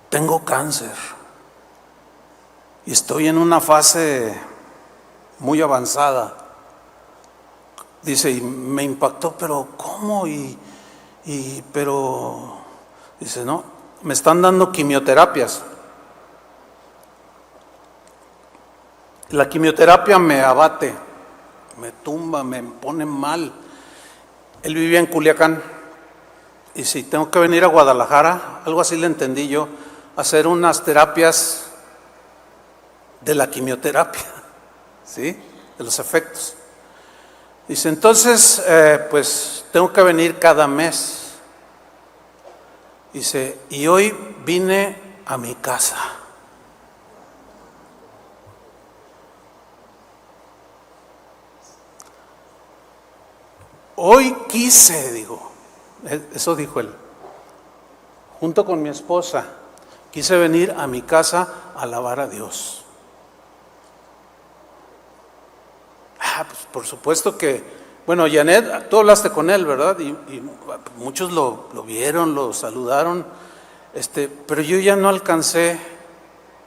tengo cáncer y estoy en una fase muy avanzada. Dice, y me impactó, pero ¿cómo? Pero dice: no, me están dando quimioterapias. La quimioterapia me abate, me tumba, me pone mal. Él vivía en Culiacán y si tengo que venir a Guadalajara, algo así le entendí yo, hacer unas terapias de la quimioterapia, ¿sí? De los efectos. Dice: entonces, pues tengo que venir cada mes. Dice: y hoy vine a mi casa. Hoy quise, digo, eso dijo él, junto con mi esposa, quise venir a mi casa a alabar a Dios. Pues por supuesto que, bueno, Janet, tú hablaste con él, ¿verdad? Y muchos lo vieron, lo saludaron, pero yo ya no alcancé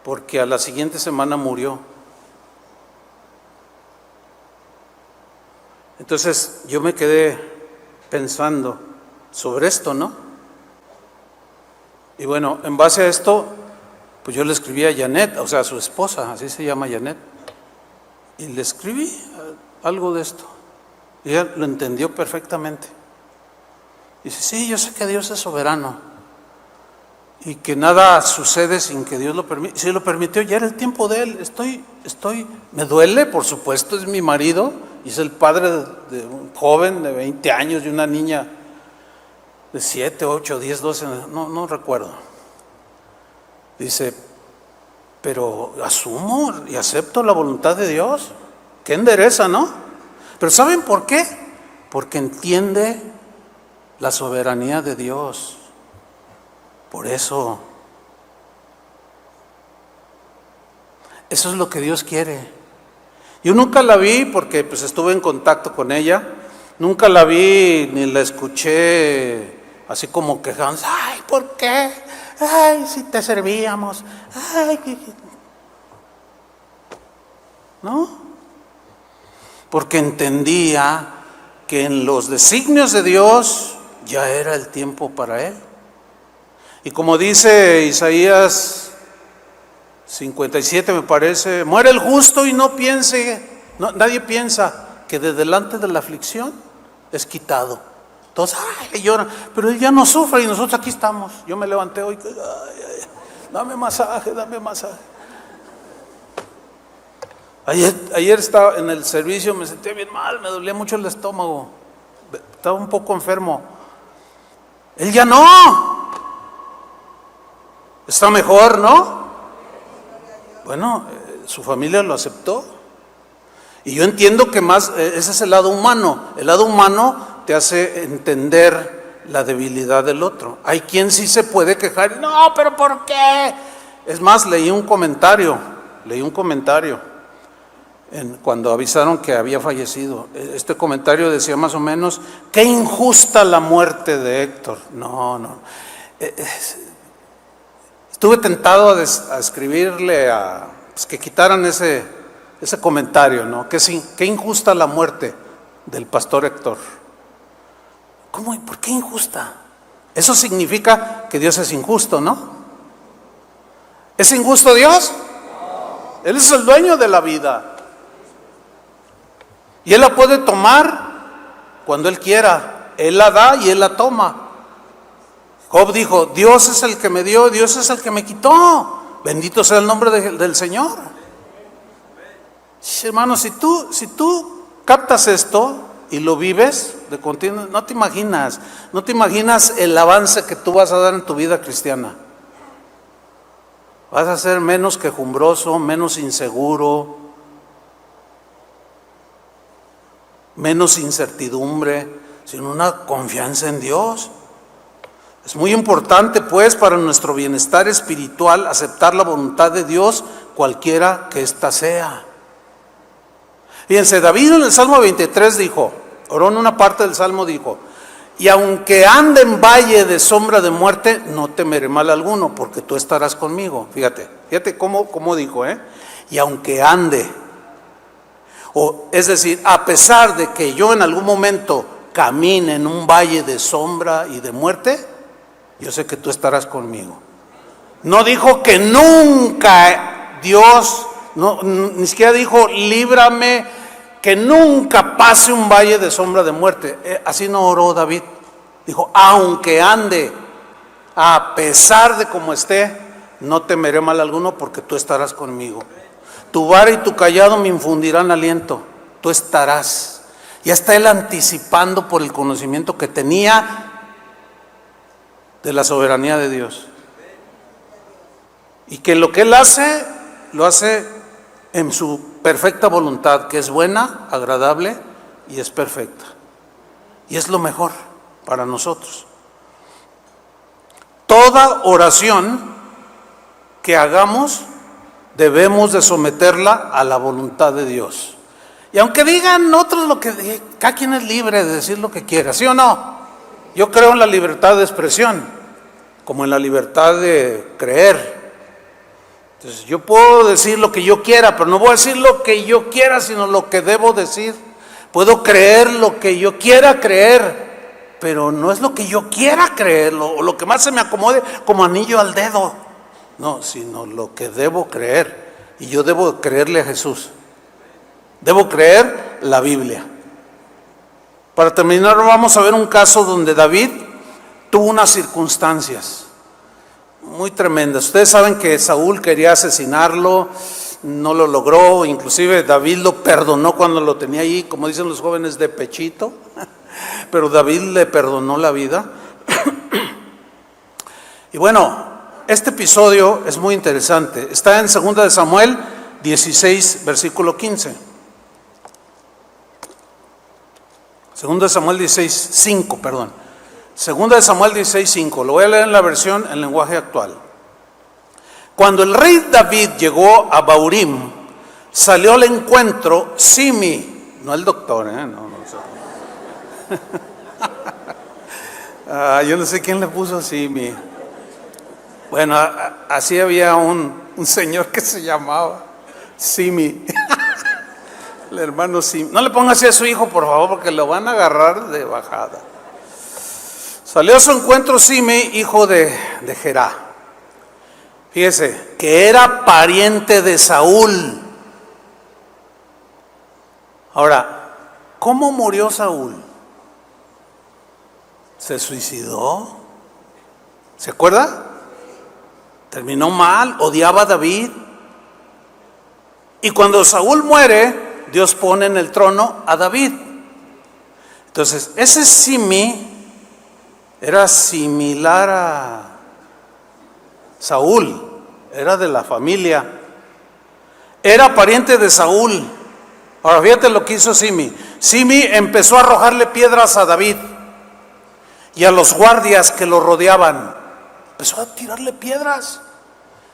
porque a la siguiente semana murió. Entonces yo me quedé pensando sobre esto, ¿no? Y bueno, en base a esto, pues yo le escribí a Janet, o sea, a su esposa, así se llama Janet, y le escribí algo de esto. Y ella lo entendió perfectamente. Dice: sí, yo sé que Dios es soberano y que nada sucede sin que Dios lo permita. Si lo permitió, ya era el tiempo de él. Me duele, por supuesto, es mi marido y es el padre de un joven de 20 años y una niña de 7, 8, 10, 12, no recuerdo. Dice: pero asumo y acepto la voluntad de Dios. Qué endereza, ¿no? Pero ¿saben por qué? Porque entiende la soberanía de Dios. Por eso. Eso es lo que Dios quiere. Yo nunca la vi porque pues estuve en contacto con ella, Nunca la vi ni la escuché así como quejándose. Ay, ¿por qué? Ay, si te servíamos. Ay, ¿no? Porque entendía que en los designios de Dios ya era el tiempo para él. Y como dice Isaías 57, me parece, muere el justo y no piense, nadie piensa que de delante de la aflicción es quitado. Todos, ay, le lloran, pero él ya no sufre y nosotros aquí estamos. Yo me levanté hoy, ay, dame masaje, dame masaje. Ayer estaba en el servicio, me sentía bien mal, me dolía mucho el estómago, estaba un poco enfermo. Él ya no, está mejor, ¿no? Bueno, su familia lo aceptó. Y yo entiendo que más, ese es el lado humano. El lado humano te hace entender la debilidad del otro. Hay quien sí se puede quejar, no, pero ¿por qué? Es más, leí un comentario cuando avisaron que había fallecido. Este comentario decía más o menos, qué injusta la muerte de Héctor. No. Estuve tentado a escribirle pues que quitaran ese comentario, ¿no? Qué injusta la muerte del pastor Héctor. ¿Cómo y por qué injusta? Eso significa que Dios es injusto, ¿no? ¿Es injusto Dios? Él es el dueño de la vida. Y Él la puede tomar cuando Él quiera. Él la da y Él la toma. Job dijo, Dios es el que me dio, Dios es el que me quitó. Bendito sea el nombre del Señor. Hermano, si tú captas esto y lo vives de continuo, no te imaginas el avance que tú vas a dar en tu vida cristiana. Vas a ser menos quejumbroso, menos inseguro, menos incertidumbre, sino una confianza en Dios. Es muy importante, pues, para nuestro bienestar espiritual aceptar la voluntad de Dios, cualquiera que ésta sea. Fíjense, David en el Salmo 23 dijo, oró en una parte del Salmo, dijo, y aunque ande en valle de sombra de muerte, no temeré mal alguno, porque tú estarás conmigo. Fíjate cómo dijo, y aunque ande, es decir, a pesar de que yo en algún momento camine en un valle de sombra y de muerte, yo sé que tú estarás conmigo. No dijo que nunca Dios, ni siquiera dijo líbrame, que nunca pase un valle de sombra de muerte. Así no oró David. Dijo, aunque ande, a pesar de cómo esté, no temeré mal alguno porque tú estarás conmigo. Tu vara y tu callado me infundirán aliento. Tú estarás. Ya está él anticipando por el conocimiento que tenía de la soberanía de Dios. Y que lo que él hace, lo hace en su perfecta voluntad, que es buena, agradable y es perfecta. Y es lo mejor para nosotros. Toda oración que hagamos debemos de someterla a la voluntad de Dios. Y aunque digan otros lo que, cada quien es libre de decir lo que quiera, ¿sí o no? Yo creo en la libertad de expresión, como en la libertad de creer. Entonces yo puedo decir lo que yo quiera, pero no voy a decir lo que yo quiera, sino lo que debo decir. Puedo creer lo que yo quiera creer, pero no es lo que yo quiera creer, o lo que más se me acomode como anillo al dedo. No, sino lo que debo creer. Y yo debo creerle a Jesús. Debo creer la Biblia. Para terminar, vamos a ver un caso donde David tuvo unas circunstancias muy tremendas. Ustedes saben que Saúl quería asesinarlo, no lo logró, inclusive David lo perdonó cuando lo tenía ahí, como dicen los jóvenes, de pechito, pero David le perdonó la vida. Y bueno, este episodio es muy interesante, está en 2 de Samuel 16, versículo 15. 2 de Samuel 16, 5, perdón. 2 de Samuel 16, 5. Lo voy a leer en la versión en lenguaje actual. Cuando el rey David llegó a Baurim, salió al encuentro Simi, no el doctor, no. Yo no sé quién le puso Simi. Bueno, así había un señor que se llamaba Simi. El hermano Simi. No le ponga así a su hijo, por favor, porque lo van a agarrar de bajada. Salió a su encuentro Simi, hijo de Gerá. Fíjese, que era pariente de Saúl. Ahora, ¿cómo murió Saúl? ¿Se suicidó? ¿Se acuerda? Terminó mal, odiaba a David. Y cuando Saúl muere, Dios pone en el trono a David. Entonces, ese Simi era similar a Saúl, era de la familia, era pariente de Saúl. Ahora fíjate lo que hizo Simi. Simi empezó a arrojarle piedras a David y a los guardias que lo rodeaban. Empezó a tirarle piedras.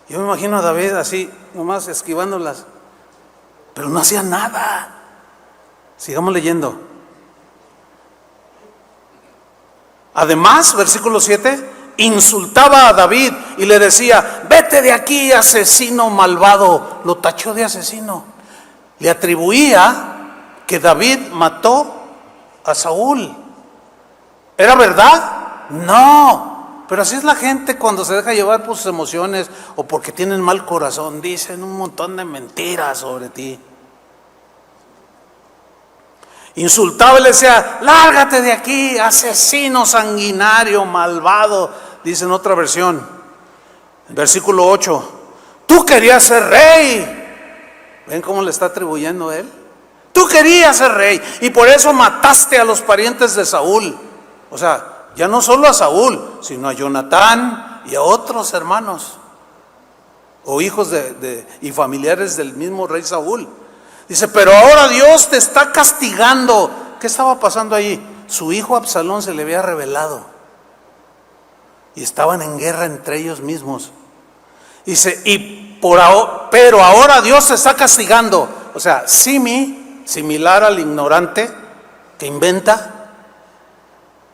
Yo me imagino a David así, nomás esquivándolas, pero no hacía nada. Sigamos leyendo. Además, versículo 7, insultaba a David y le decía: vete de aquí, asesino malvado. Lo tachó de asesino. Le atribuía que David mató a Saúl. ¿Era verdad? No. Pero así es la gente cuando se deja llevar por sus emociones o porque tienen mal corazón. Dicen un montón de mentiras sobre ti. Insultaba y le decía: lárgate de aquí, asesino sanguinario, malvado. Dice en otra versión, en versículo 8, tú querías ser rey. ¿Ven cómo le está atribuyendo él? Tú querías ser rey y por eso mataste a los parientes de Saúl. O sea, ya no solo a Saúl, sino a Jonatán y a otros hermanos o hijos y familiares del mismo rey Saúl. Dice, pero ahora Dios te está castigando. ¿Qué estaba pasando allí? Su hijo Absalón se le había rebelado y estaban en guerra entre ellos mismos. Dice, pero ahora Dios te está castigando. O sea, similar al ignorante que inventa,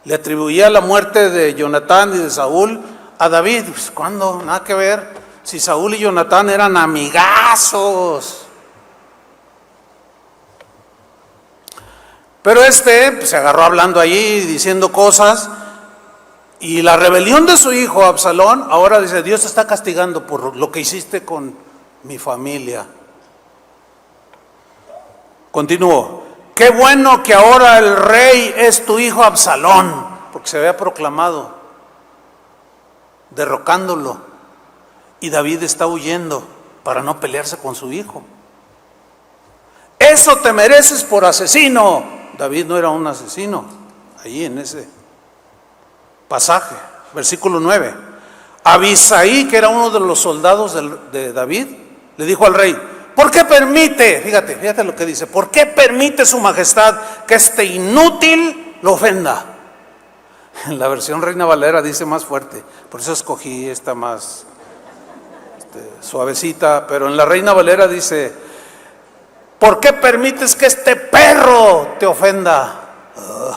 le atribuía la muerte de Jonatán y de Saúl a David. Pues, ¿cuándo? Nada que ver. Si Saúl y Jonatán eran amigazos. Pero pues, se agarró hablando allí, diciendo cosas. Y la rebelión de su hijo Absalón, ahora dice: Dios te está castigando por lo que hiciste con mi familia. Continúo. Qué bueno que ahora el rey es tu hijo Absalón, porque se había proclamado, derrocándolo. Y David está huyendo para no pelearse con su hijo. Eso te mereces por asesino. David no era un asesino, ahí en ese pasaje, versículo 9. Abisai, que era uno de los soldados de David, le dijo al rey: ¿por qué permite, fíjate lo que dice, por qué permite su majestad que este inútil lo ofenda? En la versión Reina Valera dice más fuerte, por eso escogí esta más suavecita, pero en la Reina Valera dice: ¿por qué permites que este perro te ofenda?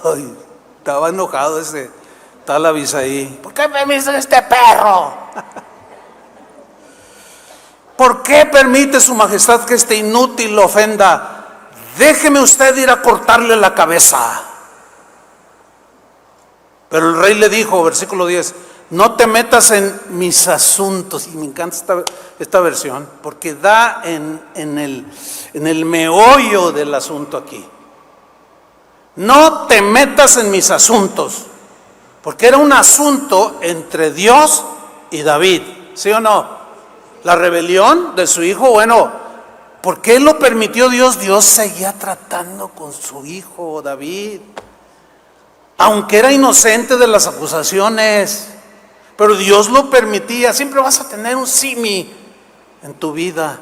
Ay, estaba enojado ese tal Abisai. ¿Por qué permites que este perro? ¿Por qué permite su majestad que este inútil lo ofenda? Déjeme usted ir a cortarle la cabeza. Pero el rey le dijo, versículo 10, no te metas en mis asuntos. Y me encanta esta versión, porque da en el meollo del asunto aquí. No te metas en mis asuntos, porque era un asunto entre Dios y David, ¿sí o no? La rebelión de su hijo, bueno, ¿por qué lo permitió Dios? Dios seguía tratando con su hijo David, aunque era inocente de las acusaciones, pero Dios lo permitía. Siempre vas a tener un simi en tu vida,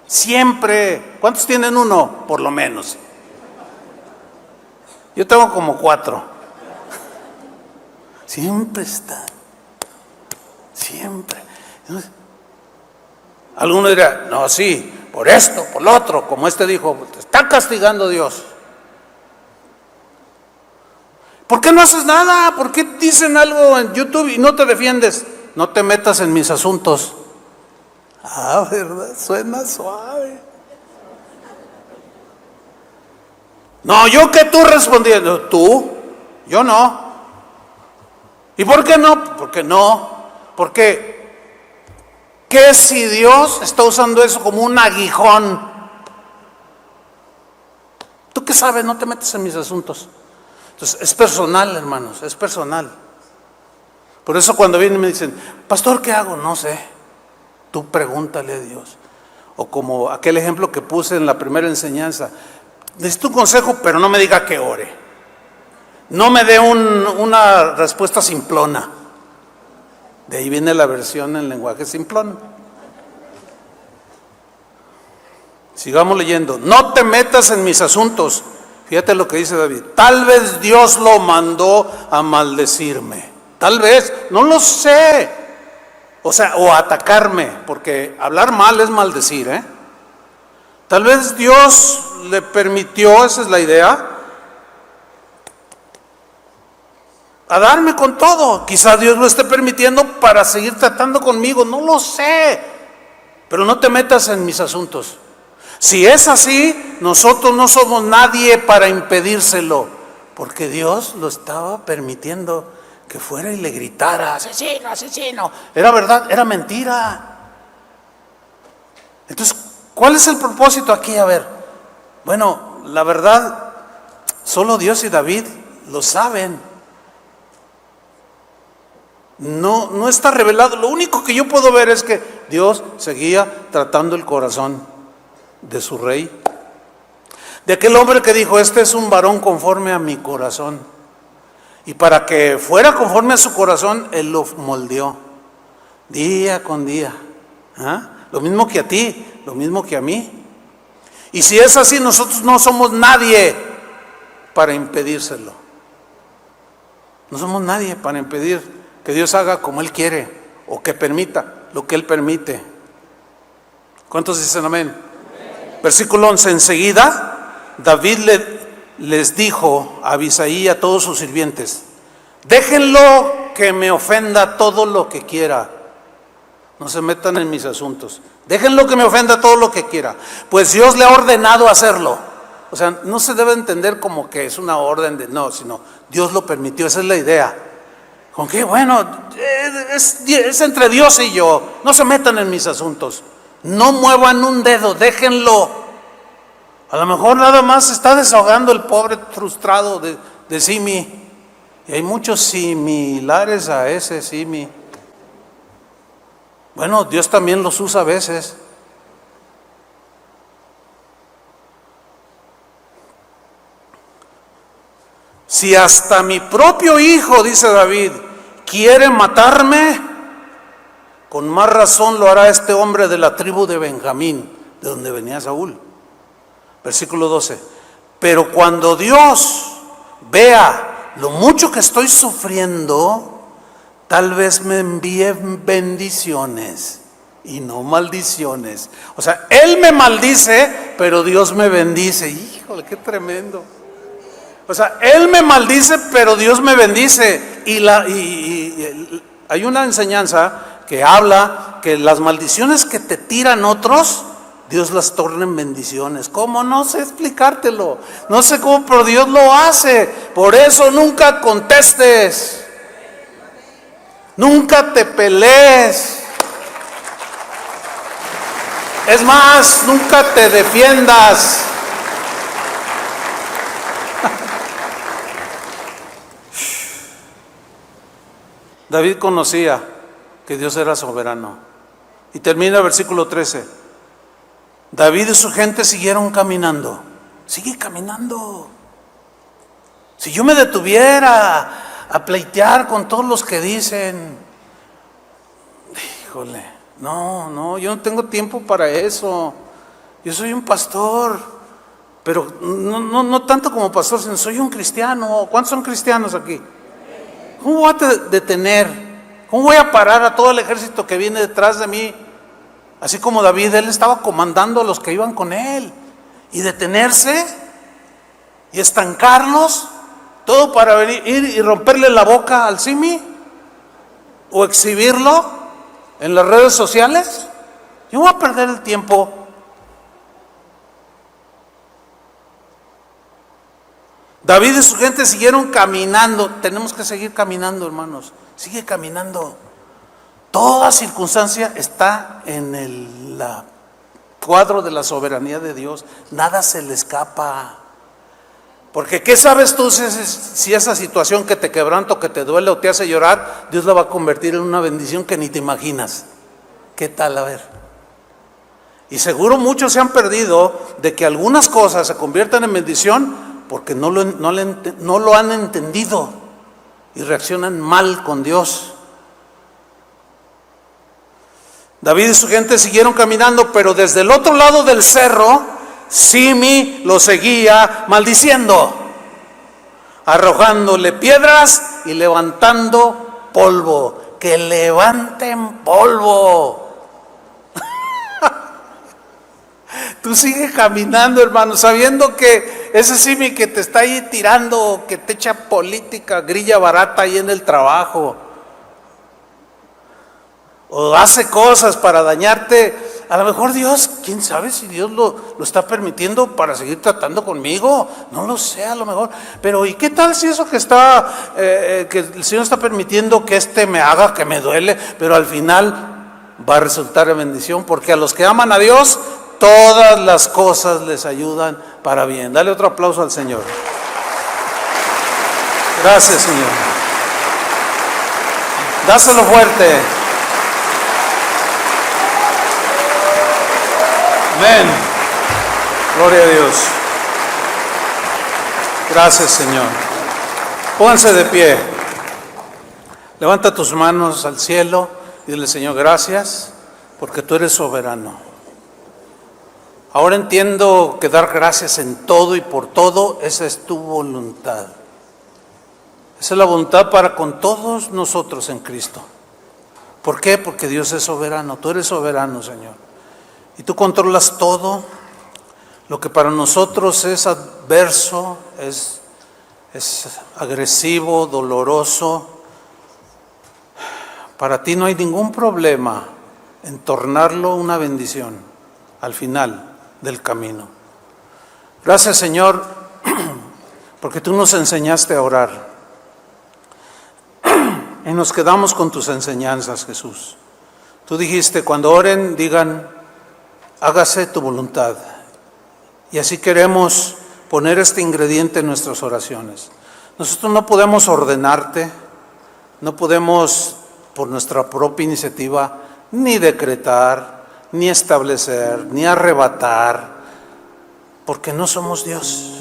siempre. ¿Cuántos tienen uno? Por lo menos. Yo tengo como 4. Siempre está, siempre. Alguno dirá, no, sí, por esto, por lo otro, como dijo, te está castigando Dios. ¿Por qué no haces nada? ¿Por qué dicen algo en YouTube y no te defiendes? No te metas en mis asuntos. Ah, ¿verdad? Suena suave. No, yo que tú respondiendo. Tú, yo no. ¿Y por qué no? Porque no. Porque, ¿qué si Dios está usando eso como un aguijón? ¿Tú qué sabes? No te metes en mis asuntos. Entonces, es personal, hermanos, es personal. Por eso cuando vienen y me dicen, pastor, ¿qué hago? No sé. Tú pregúntale a Dios. O como aquel ejemplo que puse en la primera enseñanza. Necesito un consejo, pero no me diga que ore. No me dé una respuesta simplona. De ahí viene la versión en lenguaje simplón. Sigamos leyendo. No te metas en mis asuntos. Fíjate lo que dice David. Tal vez Dios lo mandó a maldecirme. Tal vez, no lo sé. O sea, o atacarme, porque hablar mal es maldecir, ¿eh? Tal vez Dios le permitió, esa es la idea, a darme con todo. Quizá Dios lo esté permitiendo para seguir tratando conmigo, no lo sé. Pero no te metas en mis asuntos. Si es así, nosotros no somos nadie para impedírselo, porque Dios lo estaba permitiendo que fuera y le gritara, asesino, asesino. Era verdad, era mentira. Entonces, ¿cuál es el propósito aquí? A ver, bueno, la verdad, solo Dios y David lo saben. No está revelado. Lo único que yo puedo ver es que Dios seguía tratando el corazón de su rey, de aquel hombre que dijo, este es un varón conforme a mi corazón, y para que fuera conforme a su corazón, Él lo moldeó día con día. ¿Ah? Lo mismo que a ti, lo mismo que a mí. Y si es así, nosotros no somos nadie para impedírselo. No somos nadie para impedir que Dios haga como Él quiere, o que permita lo que Él permite. ¿Cuántos dicen amén? Versículo 11, enseguida David les dijo a Abisai y a todos sus sirvientes, déjenlo que me ofenda todo lo que quiera, no se metan en mis asuntos, déjenlo que me ofenda todo lo que quiera, pues Dios le ha ordenado hacerlo. O sea, no se debe entender como que es una orden de no, sino Dios lo permitió, esa es la idea. ¿Con qué? Bueno, es entre Dios y yo, no se metan en mis asuntos. No muevan un dedo, déjenlo. A lo mejor nada más se está desahogando el pobre frustrado de Simi. Y hay muchos similares a ese Simi. Bueno, Dios también los usa a veces. Si hasta mi propio hijo, dice David, quiere matarme, con más razón lo hará este hombre de la tribu de Benjamín, de donde venía Saúl. Versículo 12. Pero cuando Dios vea lo mucho que estoy sufriendo, tal vez me envíe bendiciones y no maldiciones. O sea, Él me maldice, pero Dios me bendice. Híjole, qué tremendo. O sea, Él me maldice, pero Dios me bendice. Y hay una enseñanza que habla que las maldiciones que te tiran otros, Dios las torna en bendiciones. ¿Cómo? No sé explicártelo. No sé cómo, pero Dios lo hace. Por eso nunca contestes. Nunca te pelees. Es más, nunca te defiendas. David conocía que Dios era soberano. Y termina el versículo 13. David y su gente siguieron caminando. Sigue caminando. Si yo me detuviera a pleitear con todos los que dicen, híjole, no, yo no tengo tiempo para eso. Yo soy un pastor, pero no tanto como pastor, sino soy un cristiano. ¿Cuántos son cristianos aquí? ¿Cómo voy a detener? ¿Cómo voy a parar a todo el ejército que viene detrás de mí? Así como David, él estaba comandando a los que iban con él. Y detenerse y estancarlos. Todo para venir ir y romperle la boca al simi o exhibirlo en las redes sociales. Yo voy a perder el tiempo. David y su gente siguieron caminando. Tenemos que seguir caminando, hermanos. Sigue caminando. Toda circunstancia está en el cuadro de la soberanía de Dios. Nada se le escapa. Porque ¿qué sabes tú si esa situación que te quebranta o que te duele o te hace llorar, Dios la va a convertir en una bendición que ni te imaginas? ¿Qué tal? A ver. Y seguro muchos se han perdido de que algunas cosas se conviertan en bendición porque no lo han entendido y reaccionan mal con Dios. David y su gente siguieron caminando, pero desde el otro lado del cerro, Simi lo seguía maldiciendo, arrojándole piedras y levantando polvo. Que levanten polvo. Tú sigues caminando, hermano, sabiendo que ese Simi que te está ahí tirando, que te echa política, grilla barata ahí en el trabajo, o hace cosas para dañarte. A lo mejor Dios, quién sabe si Dios lo está permitiendo para seguir tratando conmigo. No lo sé, a lo mejor. Pero ¿y qué tal si eso que el Señor está permitiendo que me haga, que me duele, pero al final va a resultar en bendición? Porque a los que aman a Dios, todas las cosas les ayudan para bien. Dale otro aplauso al Señor. Gracias, Señor. Dáselo fuerte. Amén. Gloria a Dios. Gracias, Señor. Pónganse de pie. Levanta tus manos al cielo y dile: Señor, gracias porque tú eres soberano. Ahora entiendo que dar gracias en todo y por todo, esa es tu voluntad. Esa es la voluntad para con todos nosotros en Cristo. ¿Por qué? Porque Dios es soberano. Tú eres soberano, Señor. Y tú controlas todo. Lo que para nosotros es adverso, es agresivo, doloroso. Para ti no hay ningún problema en tornarlo una bendición al final del camino. Gracias, Señor, porque tú nos enseñaste a orar. Y nos quedamos con tus enseñanzas, Jesús. Tú dijiste: cuando oren, digan: hágase tu voluntad. Y así queremos poner este ingrediente en nuestras oraciones. Nosotros no podemos ordenarte, no podemos por nuestra propia iniciativa ni decretar, ni establecer, ni arrebatar, porque no somos Dios.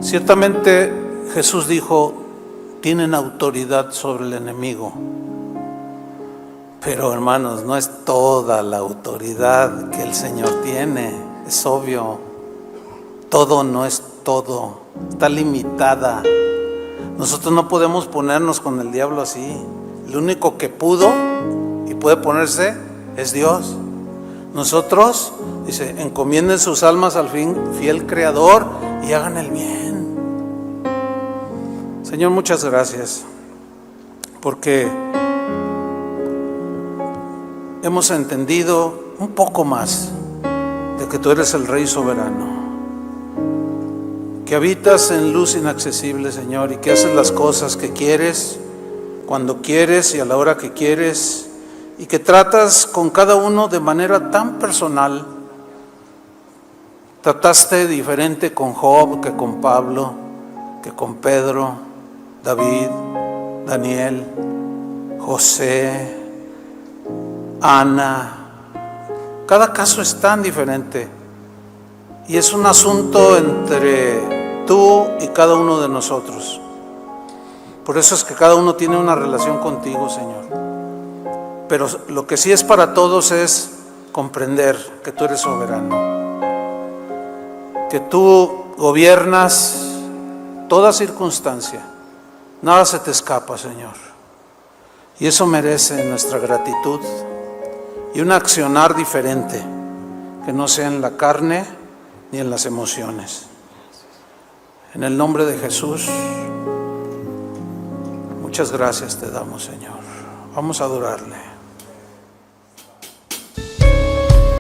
Ciertamente Jesús dijo: tienen autoridad sobre el enemigo. Pero, hermanos, no es toda la autoridad que el Señor tiene. Es obvio. Todo no es todo. Está limitada. Nosotros no podemos ponernos con el diablo así. El único que pudo y puede ponerse es Dios. Nosotros, dice, encomienden sus almas al fiel Creador y hagan el bien. Señor, muchas gracias, porque hemos entendido un poco más de que tú eres el Rey soberano, que habitas en luz inaccesible, Señor, y que haces las cosas que quieres, cuando quieres y a la hora que quieres, y que tratas con cada uno de manera tan personal. Trataste diferente con Job que con Pablo, que con Pedro, David, Daniel, José, Ana. Cada caso es tan diferente y es un asunto entre tú y cada uno de nosotros. Por eso es que cada uno tiene una relación contigo, Señor. Pero lo que sí es para todos es comprender que tú eres soberano, que tú gobiernas toda circunstancia. Nada se te escapa, Señor. Y eso merece nuestra gratitud y un accionar diferente, que no sea en la carne ni en las emociones. En el nombre de Jesús, muchas gracias te damos, Señor. Vamos a adorarle.